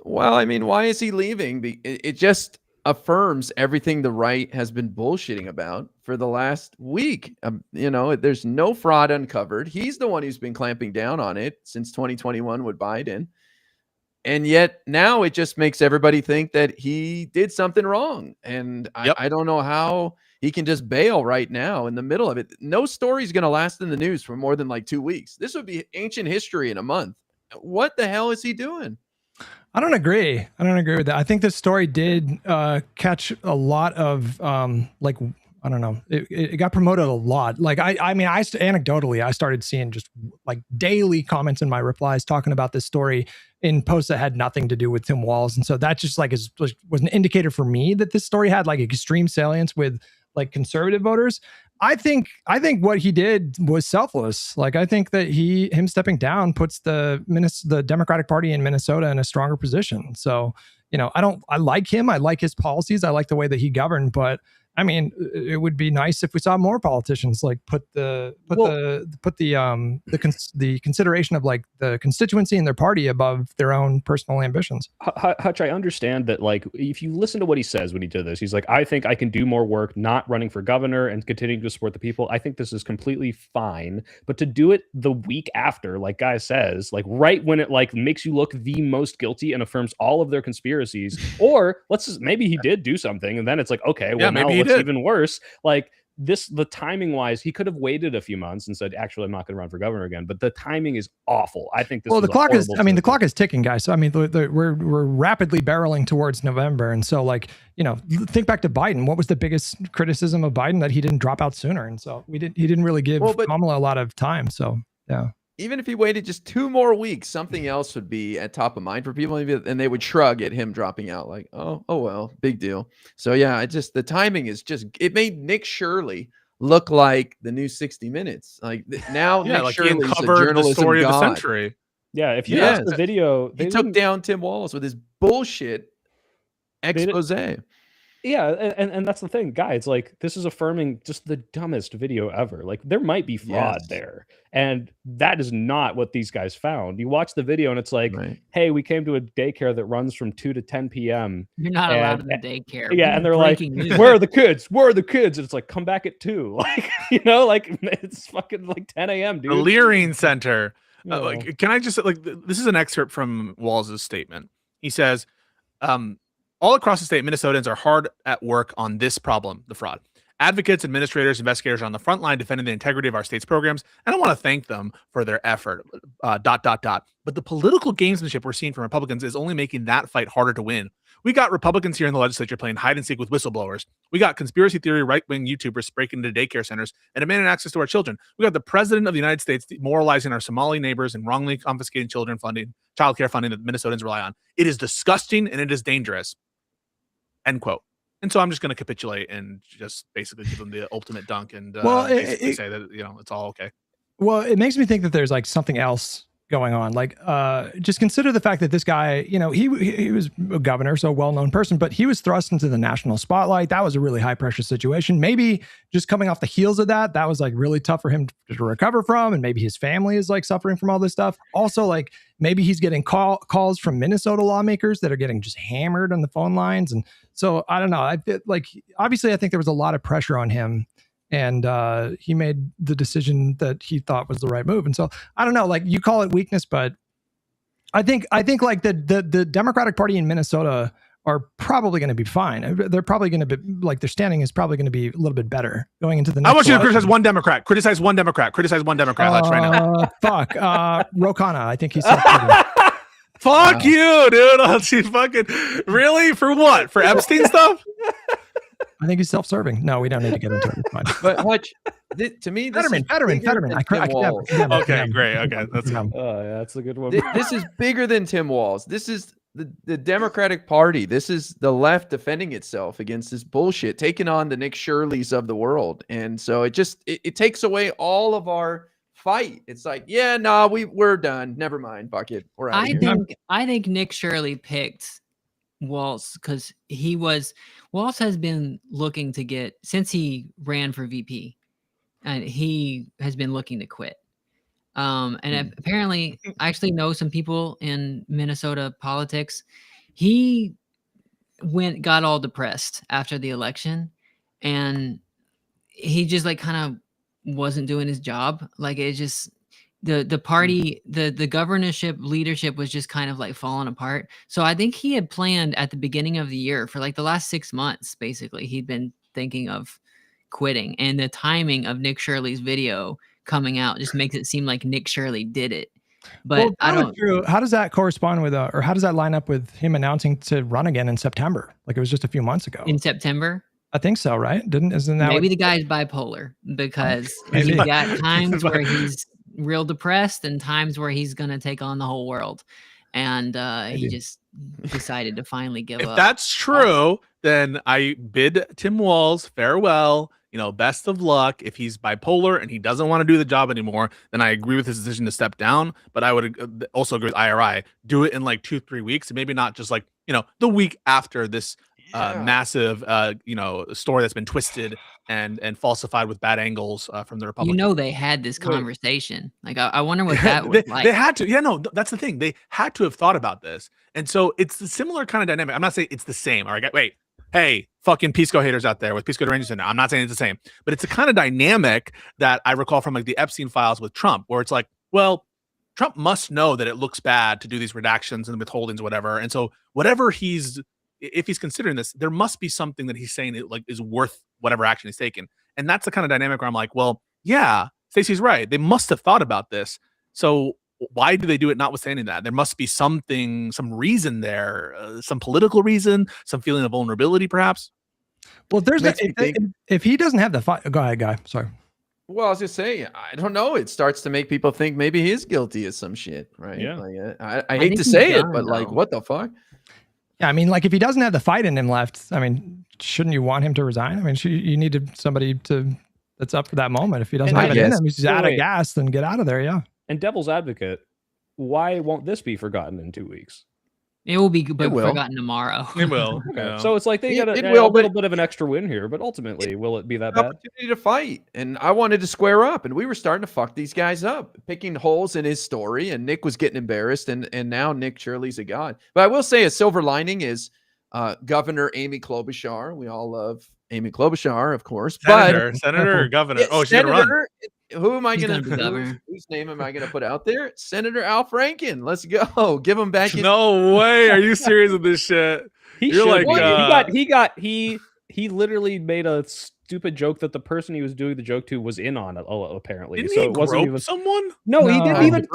Well, I mean, why is he leaving? It just affirms everything the right has been bullshitting about for the last week. You know, there's no fraud uncovered. He's the one who's been clamping down on it since 2021 with Biden. And yet now it just makes everybody think that he did something wrong. And I don't know how he can just bail right now in the middle of it. No story is going to last in the news for more than like 2 weeks. This would be ancient history in a month. What the hell is he doing? I don't agree with that. I think this story did catch a lot of like, I don't know, it got promoted a lot. Like I mean, anecdotally, I started seeing just like daily comments in my replies talking about this story in posts that had nothing to do with Tim Walz. And so that just like was an indicator for me that this story had like extreme salience with like conservative voters. I think what he did was selfless. Like, I think that him stepping down puts the Democratic Party in Minnesota in a stronger position. So, you know, I like him. I like his policies. I like the way that he governed, but I mean, it would be nice if we saw more politicians like put the consideration of like the constituency and their party above their own personal ambitions. Hutch, I understand that. Like, if you listen to what he says when he did this, he's like, "I think I can do more work not running for governor and continuing to support the people." I think this is completely fine, but to do it the week after, like Guy says, like right when it like makes you look the most guilty and affirms all of their conspiracies, or maybe he did do something, and then it's like, okay, well, maybe it's even worse. Like the timing wise, he could have waited a few months and said, actually, I'm not going to run for governor again. But the timing is awful. I think this. Well, the clock is ticking, guys. So I mean, we're rapidly barreling towards November, and so like, you know, think back to Biden. What was the biggest criticism of Biden? That he didn't drop out sooner, and so he didn't really give Kamala a lot of time. So yeah. Even if he waited just 2 more weeks, something else would be at top of mind for people, and they would shrug at him dropping out like, oh well, big deal. So yeah, the timing is it made Nick Shirley look like the new 60 Minutes. Like now, Nick like Shirley's he uncovered the story god. of the century. Yeah, if you watch the video, he took down Tim Walz with his bullshit expose. Yeah, and that's the thing, guys. Like, this is affirming just the dumbest video ever. Like, there might be fraud there, and that is not what these guys found. You watch the video, and it's like, hey, we came to a daycare that runs from 2 to 10 p.m. You're not allowed in the daycare. Yeah, and they're like, where are the kids? Where are the kids? And it's like, come back at 2. Like, you know, like it's fucking like 10 a.m., dude. The Leering Center. Like, can I just like, this is an excerpt from Walz's statement. He says, all across the state, Minnesotans are hard at work on this problem, the fraud. Advocates, administrators, investigators are on the front line defending the integrity of our state's programs, and I want to thank them for their effort, ... But the political gamesmanship we're seeing from Republicans is only making that fight harder to win. We got Republicans here in the legislature playing hide and seek with whistleblowers. We got conspiracy theory right-wing YouTubers breaking into daycare centers and demanding access to our children. We got the president of the United States demoralizing our Somali neighbors and wrongly confiscating child care funding that Minnesotans rely on. It is disgusting and it is dangerous. End quote. And so I'm just going to capitulate and just basically give them the ultimate dunk and say that, you know, it's all okay. Well, it makes me think that there's like something else going on. Like, just consider the fact that this guy, you know, he was a governor, so a well-known person, but he was thrust into the national spotlight. That was a really high-pressure situation. Maybe just coming off the heels of that was like really tough for him to recover from, and maybe his family is like suffering from all this stuff. Also, like maybe he's getting calls from Minnesota lawmakers that are getting just hammered on the phone lines, and so I don't know. I obviously I think there was a lot of pressure on him. And he made the decision that he thought was the right move. And so I don't know, like you call it weakness, but I think like the Democratic Party in Minnesota are probably going to be fine. They're probably going to be like their standing is probably going to be a little bit better going into the next. I want you to criticize one Democrat. Criticize one Democrat. Let's right now. Ro Khanna. I think he's. Fuck you, dude. She fucking really for what? For Epstein stuff? I think he's self-serving. No, we don't need to get into it. It's fine. But Hutch, to me, this Fetterman. is bigger than Tim Walz. Okay, great. Okay, that's Oh, yeah, that's a good one. This is bigger than Tim Walz. This is the Democratic Party. This is the left defending itself against this bullshit, taking on the Nick Shirleys of the world. And so it takes away all of our fight. It's like, yeah, nah, we're done. Never mind. Fuck it. We're out of here. I think Nick Shirley picked Walz because Walz has been looking to get, since he ran for VP, and he has been looking to quit. And apparently, I actually know some people in Minnesota politics. He got all depressed after the election, and he just like kind of wasn't doing his job. Like it just the party, the governorship leadership was just kind of like falling apart. So I think he had planned at the beginning of the year for like the last 6 months, basically, he'd been thinking of quitting, and the timing of Nick Shirley's video coming out just makes it seem like Nick Shirley did it. But I don't. How does that correspond with, or how does that line up with him announcing to run again in September? Like it was just a few months ago. In September? I think so, right? Isn't that maybe the guy's bipolar, because he's got times where he's real depressed and times where he's gonna take on the whole world, and he just decided to finally give up. If that's true, then I bid Tim Walz farewell. Best of luck. If he's bipolar and he doesn't want to do the job anymore, then I agree with his decision to step down. But I would also agree with IRI. Do it in like 2-3 weeks, and maybe not just like the week after this massive story that's been twisted and falsified with bad angles from the Republicans. They had this conversation. Like I wonder what that was like. They had to. Yeah, no, that's the thing. They had to have thought about this, and so it's the similar kind of dynamic. I'm not saying it's the same. All right, wait. Hey, fucking Pisco haters out there with Pisco Rangers in there. I'm not saying it's the same, but it's a kind of dynamic that I recall from like the Epstein files with Trump, where it's like, well, Trump must know that it looks bad to do these redactions and withholdings, whatever. And so whatever if he's considering this, there must be something that he's saying that like is worth whatever action he's taken. And that's the kind of dynamic where I'm like, well, yeah, Stacey's right. They must have thought about this. So why do they do it notwithstanding that? There must be some reason there, some political reason, some feeling of vulnerability, perhaps. Well, if he doesn't have the fight, go ahead, guy. Sorry. Well, I was just saying, I don't know. It starts to make people think maybe he is guilty of some shit, right? Yeah. Like, I hate to say it, but like, what the fuck? Yeah, I mean, like if he doesn't have the fight in him left, I mean, shouldn't you want him to resign? I mean, you needed somebody that's up for that moment. If he doesn't have it in him, he's out of gas, then get out of there. Yeah. And devil's advocate, why won't this be forgotten in 2 weeks? It will be forgotten tomorrow. It will. Okay. Yeah. So it's like they got a little bit of an extra win here, but ultimately, will it be that bad? Opportunity to fight, and I wanted to square up, and we were starting to fuck these guys up, picking holes in his story, and Nick was getting embarrassed, and now Nick Shirley's a god. But I will say a silver lining is Governor Amy Klobuchar. We all love Amy Klobuchar, of course. Senator or governor? Oh, she's gonna run. Who am I going to? Whose name am I going to put out there? Senator Al Franken. Let's go. Give him back. No way. Are you serious with this shit? You're like he literally made a stupid joke that the person he was doing the joke to was in on. Apparently, didn't so he it wasn't grope even someone. No, he didn't even.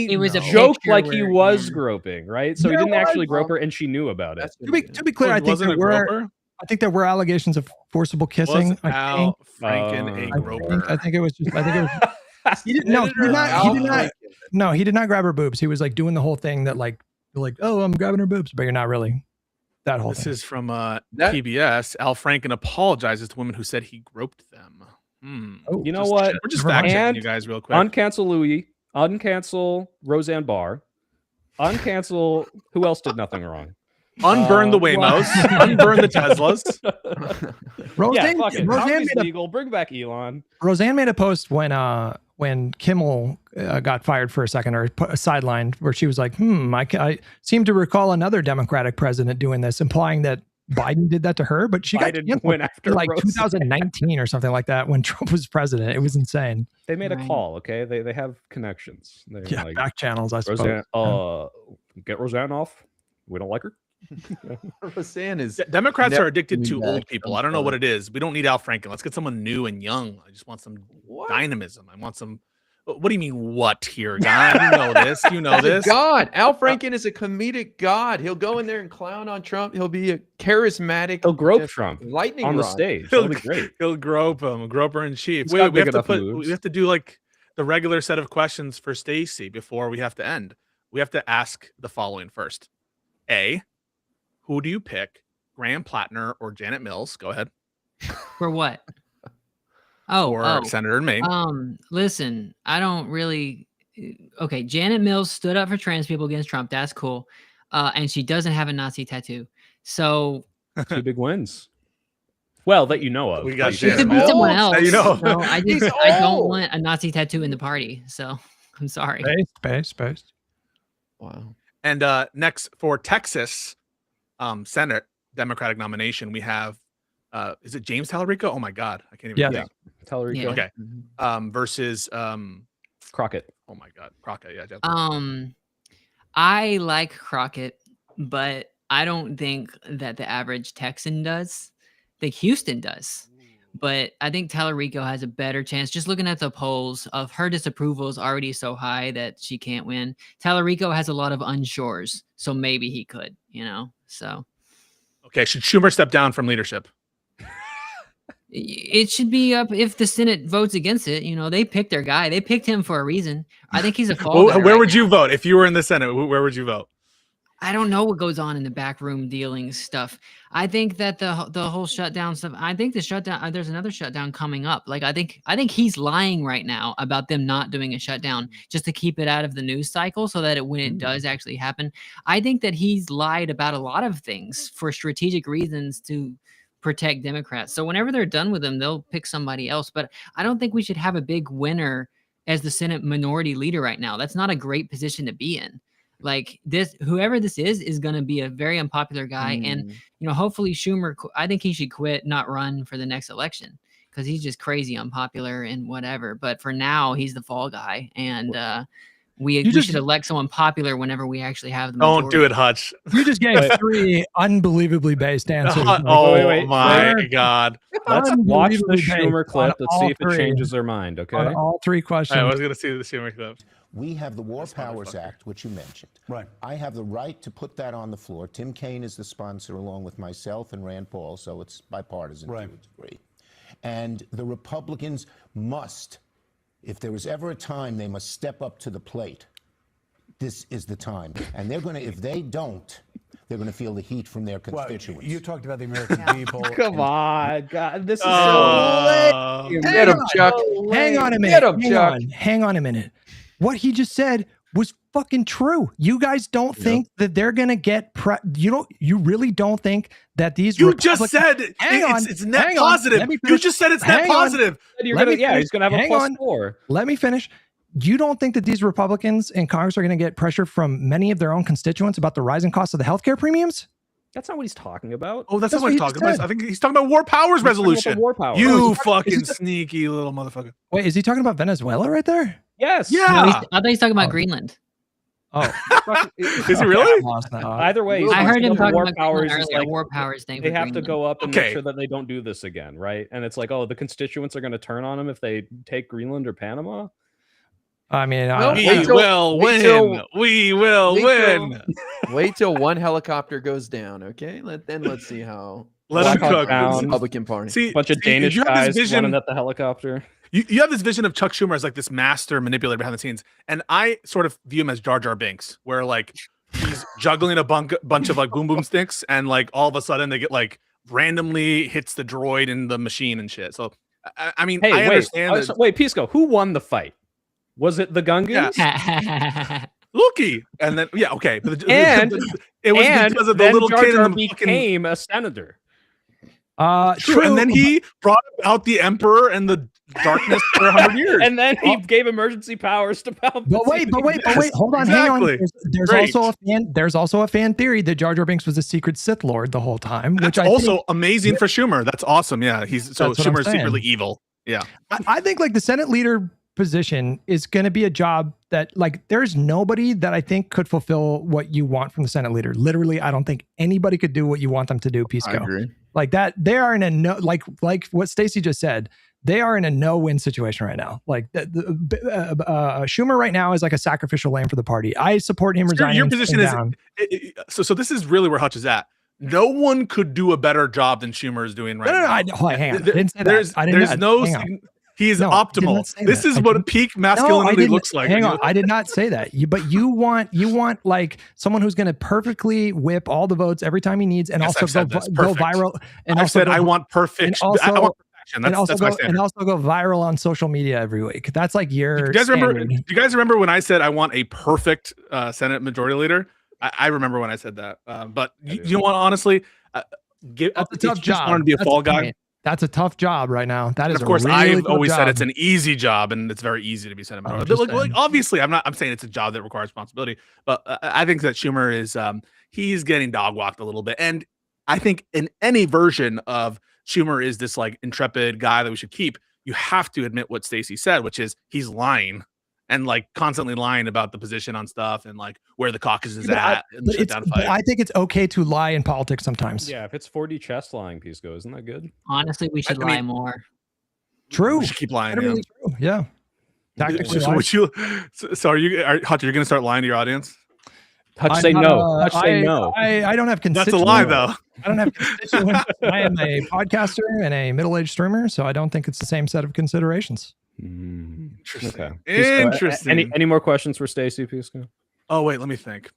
It was a joked like picture he where- was yeah. groping, right? So he didn't actually grope her, and she knew about it. To be clear, I think there were allegations of forcible kissing. Was Al Franken a groper? I think it was. He did not grab her boobs. He was like doing the whole thing that like, oh, I'm grabbing her boobs, but you're not really. That whole This thing. is from PBS. Al Franken apologizes to women who said he groped them. Oh, You know what? We're just fact checking you guys real quick. Uncancel Louis. Uncancel Roseanne Barr. Uncancel. Who else did nothing wrong? Unburn the Waymos. Unburn the Teslas. Roseanne legal. Bring back Elon. Roseanne made a post when Kimmel got fired for a second or sidelined, where she was like, I seem to recall another Democratic president doing this, implying that Biden did that to her, but she went after like Roseanne. 2019 or something like that when Trump was president. It was insane. They made a call, okay? They have connections. They're back channels, I suppose. Roseanne, get Roseanne off. We don't like her. Roseanne is. Democrats are addicted to old people. I don't know what it is. We don't need Al Franken. Let's get someone new and young. I just want some dynamism. I want some What do you mean, what here, guy? You know this. You know He's a this. god. Al Franken is a comedic god. He'll go in there and clown on Trump. He'll be a charismatic. He'll grope just Trump lightning on the rod. stage. He'll, That'll be great. he'll grope him, groper in chief. He's Wait, got we big have to enough moves. we have to do like the regular set of questions for Stacy before we have to end. We have to ask the following first. A, who do you pick, Graham Plattner or Janet Mills? Go ahead. For what? Oh, Senator in Maine. Listen, I don't really. Okay, Janet Mills stood up for trans people against Trump. That's cool. And she doesn't have a Nazi tattoo. So 2 big wins. Well, that you know of. We got she could Janet be Mills. someone Now else. you know. No, I He's don't old. want a Nazi tattoo in the party. So I'm sorry. Space. Wow. And next for Texas Senate Democratic nomination, we have is it James Tallarico? Oh my God, I can't even Yeah. think. Tellerico. Yeah. Okay. Mhm. Versus Crockett. oh my God, Crockett. Yeah. I like Crockett, but I don't think that the average Texan does. I think Houston does. But I think Tallarico has a better chance. Just looking at the polls, of her disapproval is already so high that she can't win. Tallarico has a lot of unsures, so maybe he could, So Okay. Should Schumer step down from leadership? it should be up if the Senate votes against it. They picked their guy. They picked him for a reason. I think he's a fall guy Where right would you now. vote if you were in the Senate? Where would you vote? I don't know what goes on in the backroom dealings stuff. I think that the whole shutdown stuff. I think the shutdown. There's another shutdown coming up. Like I think he's lying right now about them not doing a shutdown just to keep it out of the news cycle, so that when it does actually happen, I think that he's lied about a lot of things for strategic reasons to protect Democrats. So whenever they're done with him, they'll pick somebody else. But I don't think we should have a big winner as the Senate minority leader right now. That's not a great position to be in. Like this, whoever this is going to be a very unpopular guy. And, hopefully Schumer, I think he should quit, not run for the next election, because he's just crazy unpopular and whatever. But for now, he's the fall guy. And we should elect someone popular whenever we actually have the Don't majority. do it, Hutch. You just gave 3 unbelievably based answers. Oh wait. my God. Let's watch the Unbelievably Schumer based clip. on Let's see all if it 3. changes their mind. Okay. On all 3 questions. I was going to see the Schumer clip. We have the War Powers Act, which you mentioned. Right. I have the right to put that on the floor. Tim Kaine is the sponsor, along with myself and Rand Paul, so it's bipartisan to a degree. And the Republicans must, if there was ever a time they must step up to the plate, this is the time. And they're going to, if they don't, they're going to feel the heat from their constituents. You talked about the American people. Come on, God. This is Oh. so lame. Get him, Chuck. Hang on a Get minute. him, Chuck. Hang on a minute. What he just said was fucking true. You guys don't think that they're gonna get you really don't think that these You just said it's net positive. You just said it's net positive. He's gonna have a +4. Let me finish. You don't think that these Republicans in Congress are going to get pressure from many of their own constituents about the rising cost of the healthcare premiums? That's not what he's talking about. Oh, that's not what what he's he talking just about. said. I think he's talking about War Powers He's talking about the resolution. War Powers. You is fucking he- sneaky little motherfucker. Wait, is he talking about Venezuela right there? Yes. Yeah. No, I thought he's talking about Greenland. Oh, Is he really? I lost that. Either way, I heard him talking War about powers Greenland is earlier. like War powers thing. they for have to Greenland. go up and Okay. make sure that they don't do this again, right? And it's like, oh, the constituents are going to turn on them if they take Greenland or Panama. I mean, Well, We wait till- will wait win. till- We will wait win. Wait till one helicopter goes down, okay? Let's see how. Let him Blackhawk cook. down. Republican Party. See, Bunch of see, Danish you have guys this vision. running at the helicopter. You have this vision of Chuck Schumer as like this master manipulator behind the scenes, and I sort of view him as Jar Jar Binks, where like he's juggling a bunch of like boom boom sticks, and like all of a sudden they get like randomly hits the droid in the machine and shit. So I mean, Hey, I wait, understand. that wait, Pisco, who won the fight? Was it the Gungans? Loki, and then okay, but And- it was and because of the then little Jar kid Jar in the fucking became a senator. true, and then he brought out the Emperor and the darkness for 100 years. And then he gave emergency powers to Palpatine. But wait, hold on, hang Exactly. on. There's also a fan theory that Jar Jar Binks was a secret Sith Lord the whole time, which That's I also think, amazing for Schumer. That's awesome. Yeah, That's what I'm Schumer's saying. secretly evil. Yeah, I think like the Senate leader position is going to be a job that like there's nobody that I think could fulfill what you want from the Senate leader. Literally, I don't think anybody could do what you want them to do. I Pisco. agree. Like that, they are in a no, like what Stacy just said. they are in a no-win situation right now. Like Schumer right now is like a sacrificial lamb for the party. I support him resigning. Your position is so. This is really where Hutch is at. No one could do a better job than Schumer is doing right now. Hang on. I didn't say that. He is optimal. This is what peak masculinity looks like. Hang on, I did not say that. But you want like someone who's going to perfectly whip all the votes every time he needs, and also go viral. And I said I want perfect. I want perfection. And also go viral on social media every week. That's like your. Do you guys remember when I said I want a perfect Senate Majority Leader? I remember when I said that. But you know what? Honestly, that's a tough job. Just wanted to be a fall guy. That's a tough job right now. That is, of course, really I've always job. said it's an easy job, and it's very easy to be Senate Majority. Like, obviously, I'm saying it's a job that requires responsibility, but I think that Schumer is he's getting dog walked a little bit, and I think in any version of Schumer is this like intrepid guy that we should keep. You have to admit what Stacy said, which is he's lying. And like constantly lying about the position on stuff and like where the caucus is at and the shutdown fight. I think it's okay to lie in politics sometimes. Yeah, if it's 4D chess lying, Pisco, isn't that good? Honestly, we should lie more. True. We should keep lying. Really true. Yeah. So are you Hutch, you're gonna start lying to your audience? Hutch say no. Hutch say no. I don't have constituents. That's a lie, though. I don't have constituents. I am a podcaster and a middle-aged streamer, so I don't think it's the same set of considerations. Interesting. Okay. Interesting. Any more questions for Stacy, Pisco? Oh wait, let me think.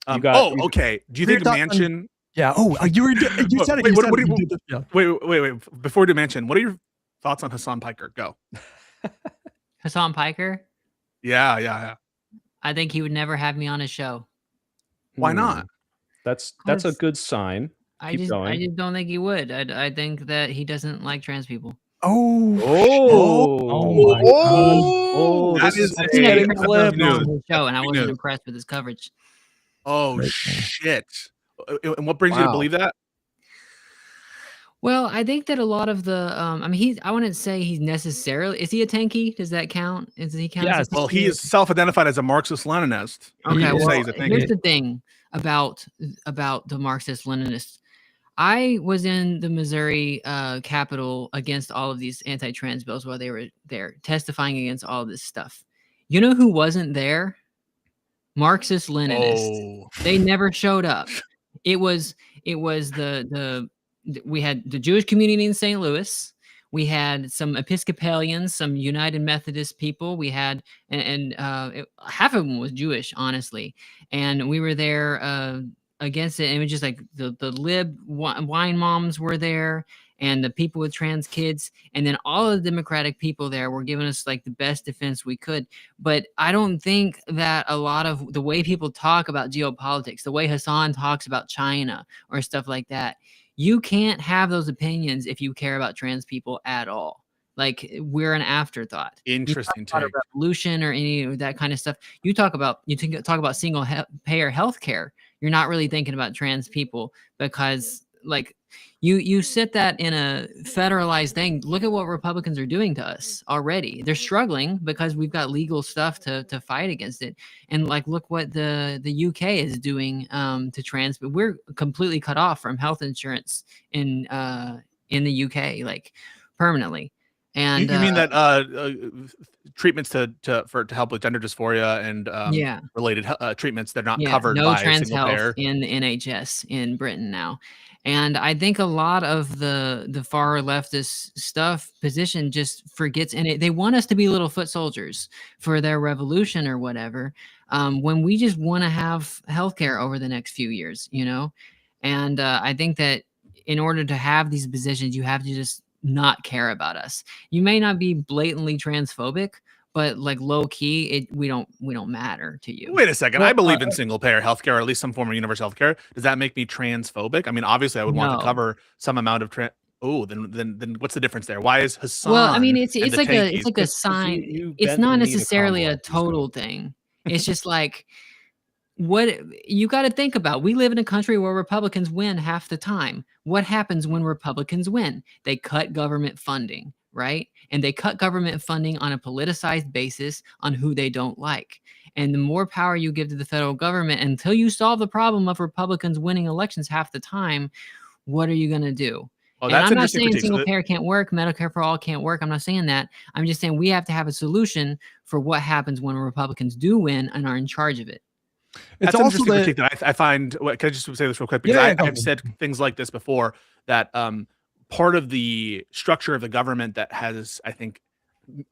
Okay. Do you think Manchin? Yeah. Oh, you said it. Wait. Before we do Manchin, what are your thoughts on Hassan Piker? Go. Hassan Piker? Yeah. I think he would never have me on his show. Why not? That's a good sign. I just don't think he would. I think that he doesn't like trans people. Oh my God. That is a clip on his show, and I wasn't impressed with his coverage. Oh shit! And what brings you to believe that? Well, I think that a lot of the, I wouldn't say he's necessarily. Is he a tanky? Does that count? Does he count? Yes. Well, he is self-identified as a Marxist-Leninist. Okay. Well, here's the thing about the Marxist-Leninists. I was in the Missouri Capitol against all of these anti-trans bills while they were there testifying against all of this stuff. You know who wasn't there? Marxist-Leninists. Oh. They never showed up. It was we had the Jewish community in St. Louis. We had some Episcopalians, some United Methodist people. We had, and half of them was Jewish, honestly. And we were there against it. And it was just like the lib wine moms were there, and the people with trans kids. And then all of the Democratic people there were giving us like the best defense we could. But I don't think that a lot of the way people talk about geopolitics, the way Hassan talks about China or stuff like that, you can't have those opinions if you care about trans people at all. Like, we're an afterthought. Interesting. About a revolution or any of that kind of stuff. You talk about single payer healthcare. You're not really thinking about trans people because, like, you sit that in a federalized thing. Look at what Republicans are doing to us already. They're struggling because we've got legal stuff to fight against it. And like, look what the UK is doing to trans. But we're completely cut off from health insurance in the UK, like permanently. And you mean that treatments to help with gender dysphoria and related treatments, they're not covered no by trans single health payer in the NHS in Britain now. And I think a lot of the far leftist position just forgets, and they want us to be little foot soldiers for their revolution or whatever, when we just want to have healthcare over the next few years, you know? And I think that in order to have these positions, you have to just not care about us. You may not be blatantly transphobic, but like low key, we don't matter to you. Wait a second. I believe in single payer healthcare, or at least some form of universal healthcare. Does that make me transphobic? I mean, obviously I would want to cover some amount of then what's the difference there? Why is Hassan? Well, I mean, it's like a sign. It's not necessarily a total thing. It's just like, what you got to think about. We live in a country where Republicans win half the time. What happens when Republicans win? They cut government funding, right? And they cut government funding on a politicized basis on who they don't like. And the more power you give to the federal government until you solve the problem of Republicans winning elections half the time, what are you going to do? Oh, And that's I'm not interesting saying critique. So single payer can't work, Medicare for all can't work. I'm not saying that. I'm just saying we have to have a solution for what happens when Republicans do win and are in charge of it. It's that's an also interesting the critique that I find. Can I just say this real quick? Because Yeah, go I've ahead. said things like this before, that part of the structure of the government that has, I think,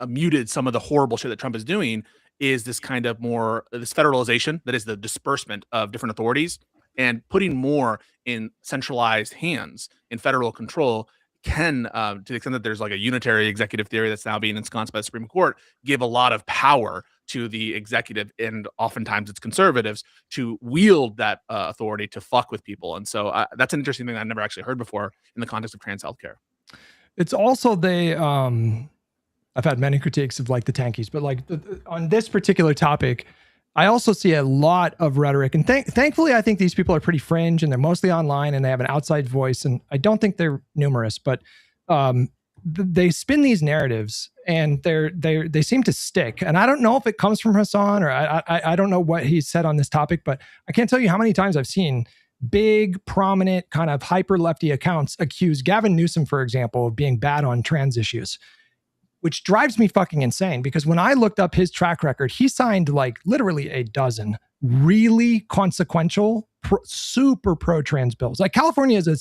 muted some of the horrible shit that Trump is doing is this kind of more this federalization, that is the disbursement of different authorities, and putting more in centralized hands in federal control can, to the extent that there's like a unitary executive theory that's now being ensconced by the Supreme Court, give a lot of power to the executive, and oftentimes it's conservatives, to wield that authority to fuck with people. And so that's an interesting thing I've never actually heard before in the context of trans healthcare. It's also I've had many critiques of like the tankies, but like on this particular topic, I also see a lot of rhetoric, and thankfully, I think these people are pretty fringe, and they're mostly online, and they have an outside voice, and I don't think they're numerous, but they spin these narratives, and they seem to stick. And I don't know if it comes from Hassan, or I don't know what he said on this topic, but I can't tell you how many times I've seen big, prominent, kind of hyper lefty accounts accuse Gavin Newsom, for example, of being bad on trans issues, which drives me fucking insane, because when I looked up his track record, he signed like literally a dozen really consequential, super pro-trans bills. Like California is a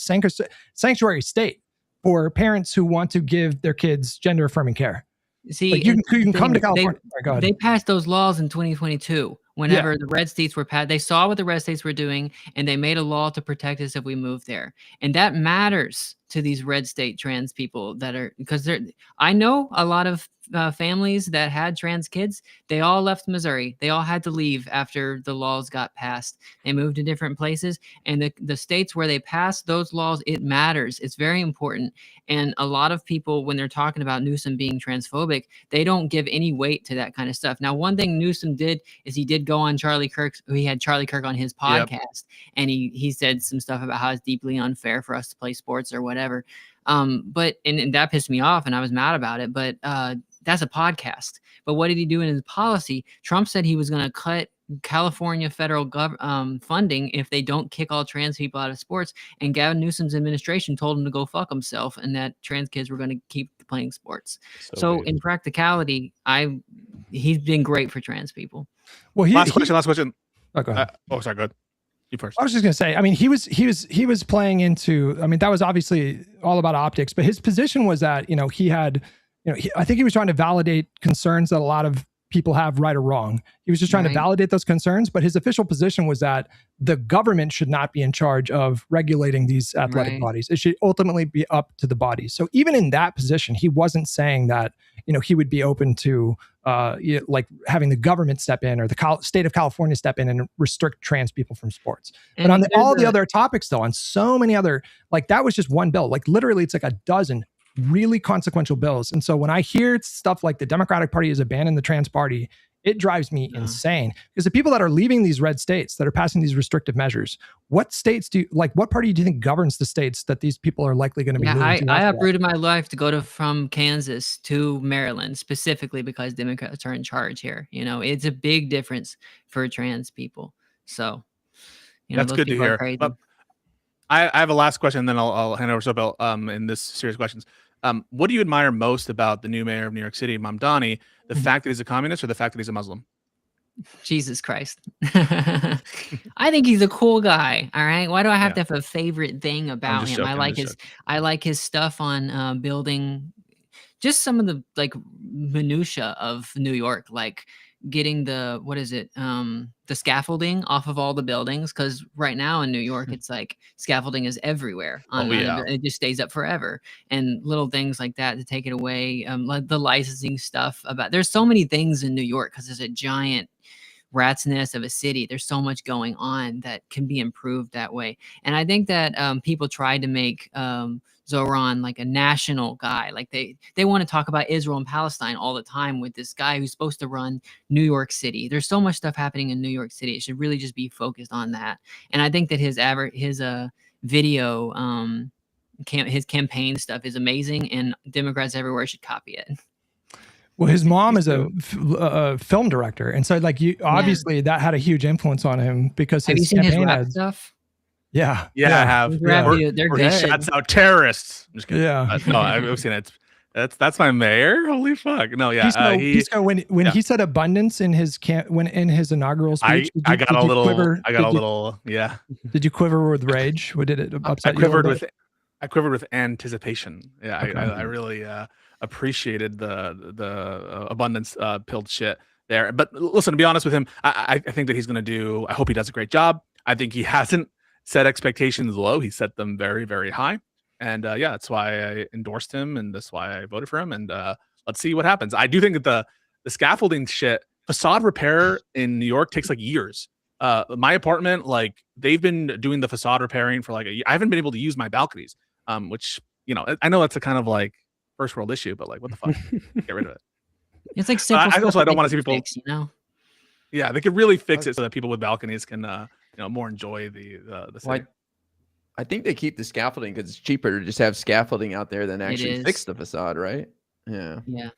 sanctuary state for parents who want to give their kids gender-affirming care. See, like you can come to California. They passed those laws in 2022. Whenever the red states were passed, they saw what the red states were doing, and they made a law to protect us if we move there. And that matters to these red state trans people that are, because I know a lot of families that had trans kids. They all left Missouri. They all had to leave after the laws got passed. They moved to different places, and the states where they passed those laws, it matters. It's very important. And a lot of people, when they're talking about Newsom being transphobic, they don't give any weight to that kind of stuff. Now, one thing Newsom did is he did go on Charlie Kirk's. He had Charlie Kirk on his podcast, and he said some stuff about how it's deeply unfair for us to play sports or whatever. But that pissed me off, and I was mad about it. But that's a podcast. But what did he do in his policy? Trump said he was going to cut California federal funding if they don't kick all trans people out of sports. And Gavin Newsom's administration told him to go fuck himself, and that trans kids were going to keep playing sports. So in practicality, he's been great for trans people. Well, last question. Oh, go ahead. Sorry, go ahead. You first. I was just going to say, I mean, he was playing into, I mean, that was obviously all about optics, but his position was that, he had, I think he was trying to validate concerns that a lot of people have, right or wrong. He was just trying to validate those concerns, but his official position was that the government should not be in charge of regulating these athletic bodies. It should ultimately be up to the bodies. So even in that position, he wasn't saying that, he would be open to like having the government step in, or the state of California step in and restrict trans people from sports. And on all the other topics, though, on so many other, like that was just one bill. Like literally, it's like a dozen really consequential bills. And so when I hear stuff like the Democratic Party has abandoned the trans party, it drives me insane, because the people that are leaving these red states that are passing these restrictive measures, what party do you think governs the states that these people are likely going to be moving to? I uprooted my life to go from Kansas to Maryland, specifically because Democrats are in charge here. It's a big difference for trans people. So, that's good to hear. But I have a last question, and then I'll hand over to Bill in this series of questions. What do you admire most about the new mayor of New York City, Mamdani? The fact that he's a communist, or the fact that he's a Muslim? Jesus Christ. I think he's a cool guy. All right. Why do I have to have a favorite thing about him? I like his stuff on building just some of the like minutia of New York, like getting the scaffolding off of all the buildings, because right now in New York it's like scaffolding is everywhere it just stays up forever, and little things like that to take it away, like the licensing stuff. There's so many things in New York because there's a giant rat's nest of a city. There's so much going on that can be improved that way. And I think that people tried to make Zoran like a national guy. Like they want to talk about Israel and Palestine all the time with this guy who's supposed to run New York City. There's so much stuff happening in New York City. It should really just be focused on that. And I think that his video, his campaign stuff is amazing, and Democrats everywhere should copy it. Well, his mom is a film director, and so like obviously that had a huge influence on him, because have you seen his rap stuff? Yeah. Yeah, I have. Grab Where, you, they're where he good. shouts out terrorists. I'm just kidding. Yeah. No, I've seen it. That's my mayor. Holy fuck. No, yeah. Pisco, when yeah. he said abundance in his in his inaugural speech, I got a little quiver? yeah. Did you quiver with rage? What did it upset you? I quivered with anticipation. Yeah, Okay. I really appreciated the abundance pilled shit there. But listen, to be honest with him, I think that he's going to do. I hope he does a great job. I think he hasn't set expectations low. He set them very, very high. And yeah, that's why I endorsed him, and that's why I voted for him. And let's see what happens. I do think that the scaffolding shit, facade repair in New York takes like years. My apartment, like they've been doing the facade repairing for like a year. I haven't been able to use my balconies, which I know that's a kind of like first world issue, but like what the fuck, get rid of it. It's like simple. I also don't want to see people. Fix, Yeah, they could really fix it so that people with balconies can more enjoy the city. Well, I think they keep the scaffolding because it's cheaper to just have scaffolding out there than actually fix the facade, right? Yeah. Yeah.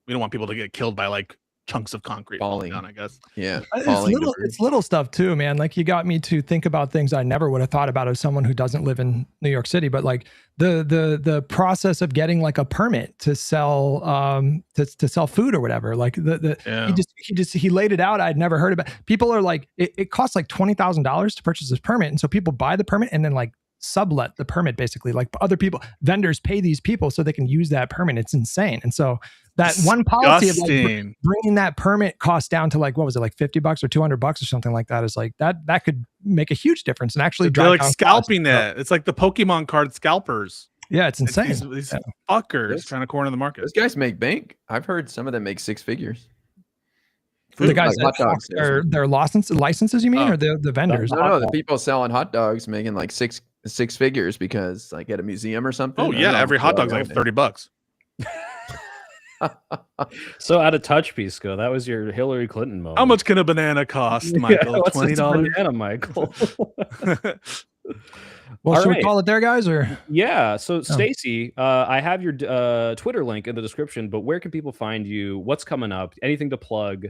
We don't want people to get killed by like chunks of concrete falling down, I guess. Yeah. It's little stuff too, man. Like you got me to think about things I never would have thought about as someone who doesn't live in New York City, but like the process of getting like a permit to sell to sell food or whatever. Like he laid it out. I'd never heard about. People are like, it costs like $20,000 to purchase this permit. And so people buy the permit and then like sublet the permit, basically. Like other people, vendors pay these people so they can use that permit. It's insane. And so that one policy of like bringing that permit cost down to like, what was it, like $50 or $200 or something like that, is like that could make a huge difference and actually they're like scalping it. It's like the Pokemon card scalpers. Yeah, it's insane. These fuckers trying to corner the market. Those guys make bank. I've heard some of them make six figures. The guys that their licenses, you mean, or the vendors? No, the people selling hot dogs making like six figures because like at a museum or something. Oh yeah, every hot dog's like $30. So out of touch, Pisco, that was your Hillary Clinton moment. How much can a banana cost, Michael? Yeah, what's $20. Banana, Michael. Well, should we call it there, guys? Or yeah. So Stacy, I have your Twitter link in the description, but where can people find you? What's coming up? Anything to plug?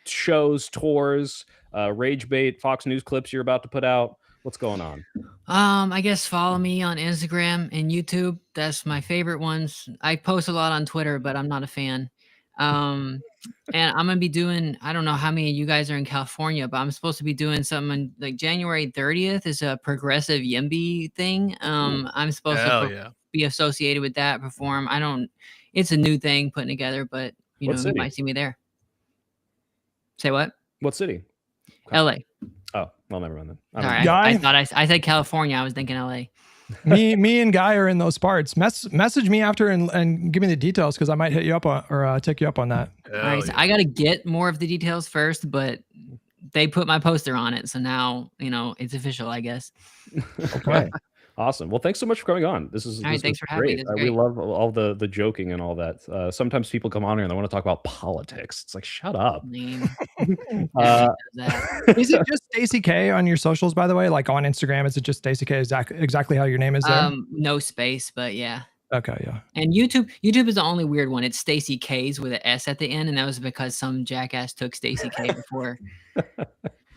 Shows, tours, Rage Bait, Fox News clips you're about to put out. What's going on? I guess follow me on Instagram and YouTube. That's my favorite ones. I post a lot on Twitter, but I'm not a fan. And I'm gonna be doing, I don't know how many of you guys are in California, but I'm supposed to be doing something like January 30th is a progressive Yimby thing. I'm supposed to be associated with that, perform. It's a new thing putting together, but you might see me there. Say what? What city? LA. Oh, well, never mind then. Sorry, I thought I said California. I was thinking LA. me and Guy are in those parts. Message me after and give me the details, because I might hit you up or take you up on that. All right, so I got to get more of the details first, but they put my poster on it, so now it's official, I guess. Okay. Awesome. Well, thanks so much for coming on. This is thanks for having me. We love all the joking and all that. Sometimes people come on here and they want to talk about politics. It's like, shut up. Is it just Stacy K on your socials, by the way? Like on Instagram, is it just Stacy K? Exactly how your name is there? No space, but yeah. Okay, yeah. And YouTube is the only weird one. It's Stacy K's with an S at the end, and that was because some jackass took Stacy K before.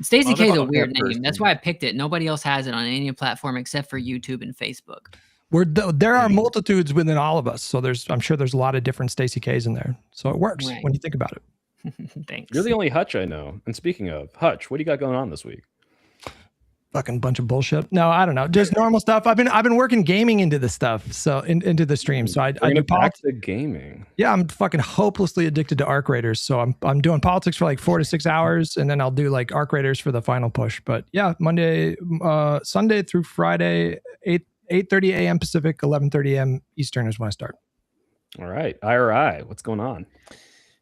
Stacy K is a weird name. That's why I picked it. Nobody else has it on any platform except for YouTube and Facebook. There are multitudes within all of us, so I'm sure there's a lot of different Stacy K's in there. So it works when you think about it. Thanks. You're the only Hutch I know. And speaking of Hutch, what do you got going on this week? Fucking bunch of bullshit. No, I don't know. Just normal stuff. I've been working gaming into this stuff, so into the stream. So I do back to gaming. Yeah, I'm fucking hopelessly addicted to Arc Raiders. So I'm doing politics for like 4 to 6 hours, and then I'll do like Arc Raiders for the final push. But yeah, Sunday through Friday, 8:30 a.m. Pacific, 11:30 a.m. Eastern is when I start. All right, IRI, what's going on?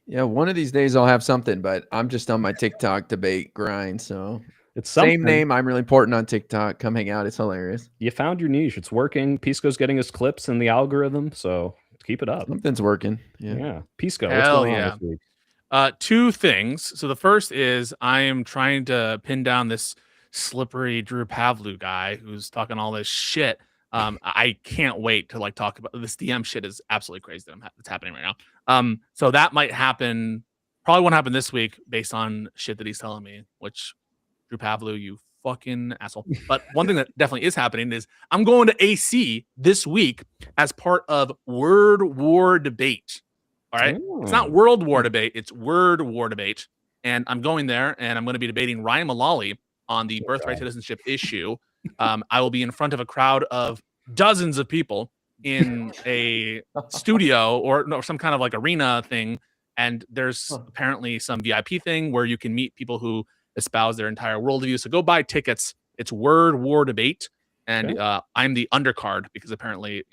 Yeah, one of these days I'll have something, but I'm just on my TikTok debate grind. So it's same name. I'm really important on TikTok. Come hang out. It's hilarious. You found your niche. It's working. Pisco's getting his clips in the algorithm, so keep it up. Something's working. Yeah. Pisco, what's going on this week? Two things. So the first is I am trying to pin down this slippery Drew Pavlu guy who's talking all this shit. I can't wait to like talk about this. DM shit is absolutely crazy that's happening right now. So that might happen. Probably won't happen this week based on shit that he's telling me, which Drew Pavlu, you fucking asshole. But one thing that definitely is happening is I'm going to AC this week as part of Word War Debate. All right. It's not World War Debate, it's Word War Debate. And I'm going there and I'm going to be debating Ryan Mullally on the birthright citizenship issue. I will be in front of a crowd of dozens of people in a studio or no, some kind of like arena thing. And there's apparently some VIP thing where you can meet people who espouse their entire worldview. So go buy tickets. It's Word War Debate. And I'm the undercard because apparently,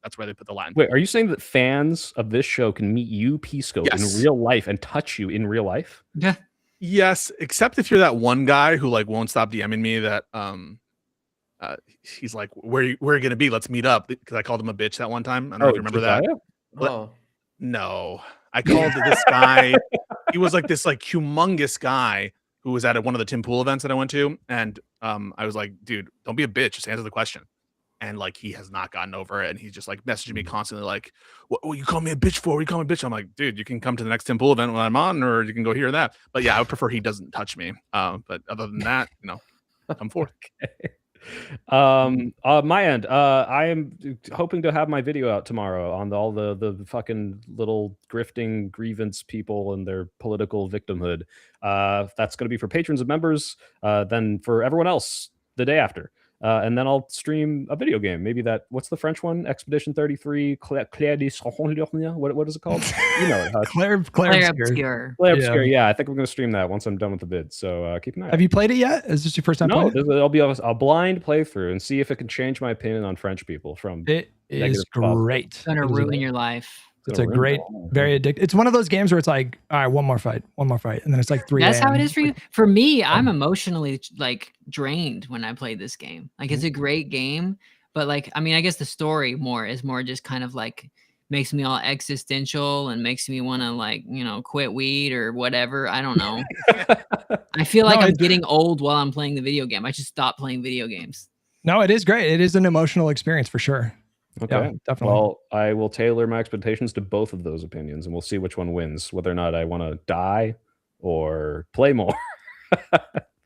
that's where they put the line. Wait, are you saying that fans of this show can meet you, Pisco, in real life and touch you in real life? Yeah. Yes, except if you're that one guy who like won't stop DMing me that he's like, where are you gonna be? Let's meet up, because I called him a bitch that one time. I don't know if you remember that. No, I called this guy. He was like this like humongous guy who was at one of the Tim Pool events that I went to, and I was like, dude, don't be a bitch, just answer the question. And like he has not gotten over it, and he's just like messaging me constantly like, what you call me a bitch for? What you call me a bitch? I'm like, dude, you can come to the next Tim Pool event when I'm on, or you can go here or that. But yeah, I would prefer he doesn't touch me. But other than that, come forth. My end, I am hoping to have my video out tomorrow on all the fucking little grifting grievance people and their political victimhood. That's going to be for patrons and members. Then for everyone else the day after. And then I'll stream a video game. Maybe that, what's the French one? Expedition 33, Claire de what is it called? You know it. Claire Obscure. Claire Obscure, yeah. I think I'm going to stream that once I'm done with the bid. So keep an eye out. Have you played it yet? Is this your first time playing it? No, I'll be a blind playthrough and see if it can change my opinion on French people from it is great. It's going to ruin your life. It's a great, very addictive. It's one of those games where it's like, all right, one more fight, and then it's like 3 That's how it is for you. For me, I'm emotionally like drained when I play this game. Like it's a great game, but like, I mean, I guess the story is more just kind of like makes me all existential and makes me want to like, quit weed or whatever. I don't know. I feel like I'm getting old while I'm playing the video game. I should stop playing video games. No, it is great. It is an emotional experience for sure. Okay, yeah, definitely. Well, I will tailor my expectations to both of those opinions, and we'll see which one wins, whether or not I want to die or play more.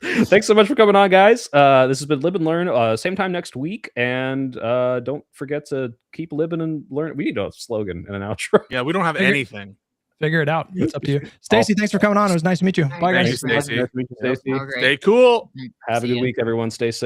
Thanks so much for coming on, guys. This has been Lib and Learn. Same time next week, and don't forget to keep living and learn. We need a slogan and an outro. Yeah, we don't have anything. Figure it out. It's up to you. Stacy, thanks for coming on. It was nice to meet you. Bye, guys. Thanks, Stacy. Nice to meet you, Stacy. Stay cool. Have a good week, everyone. Stay safe.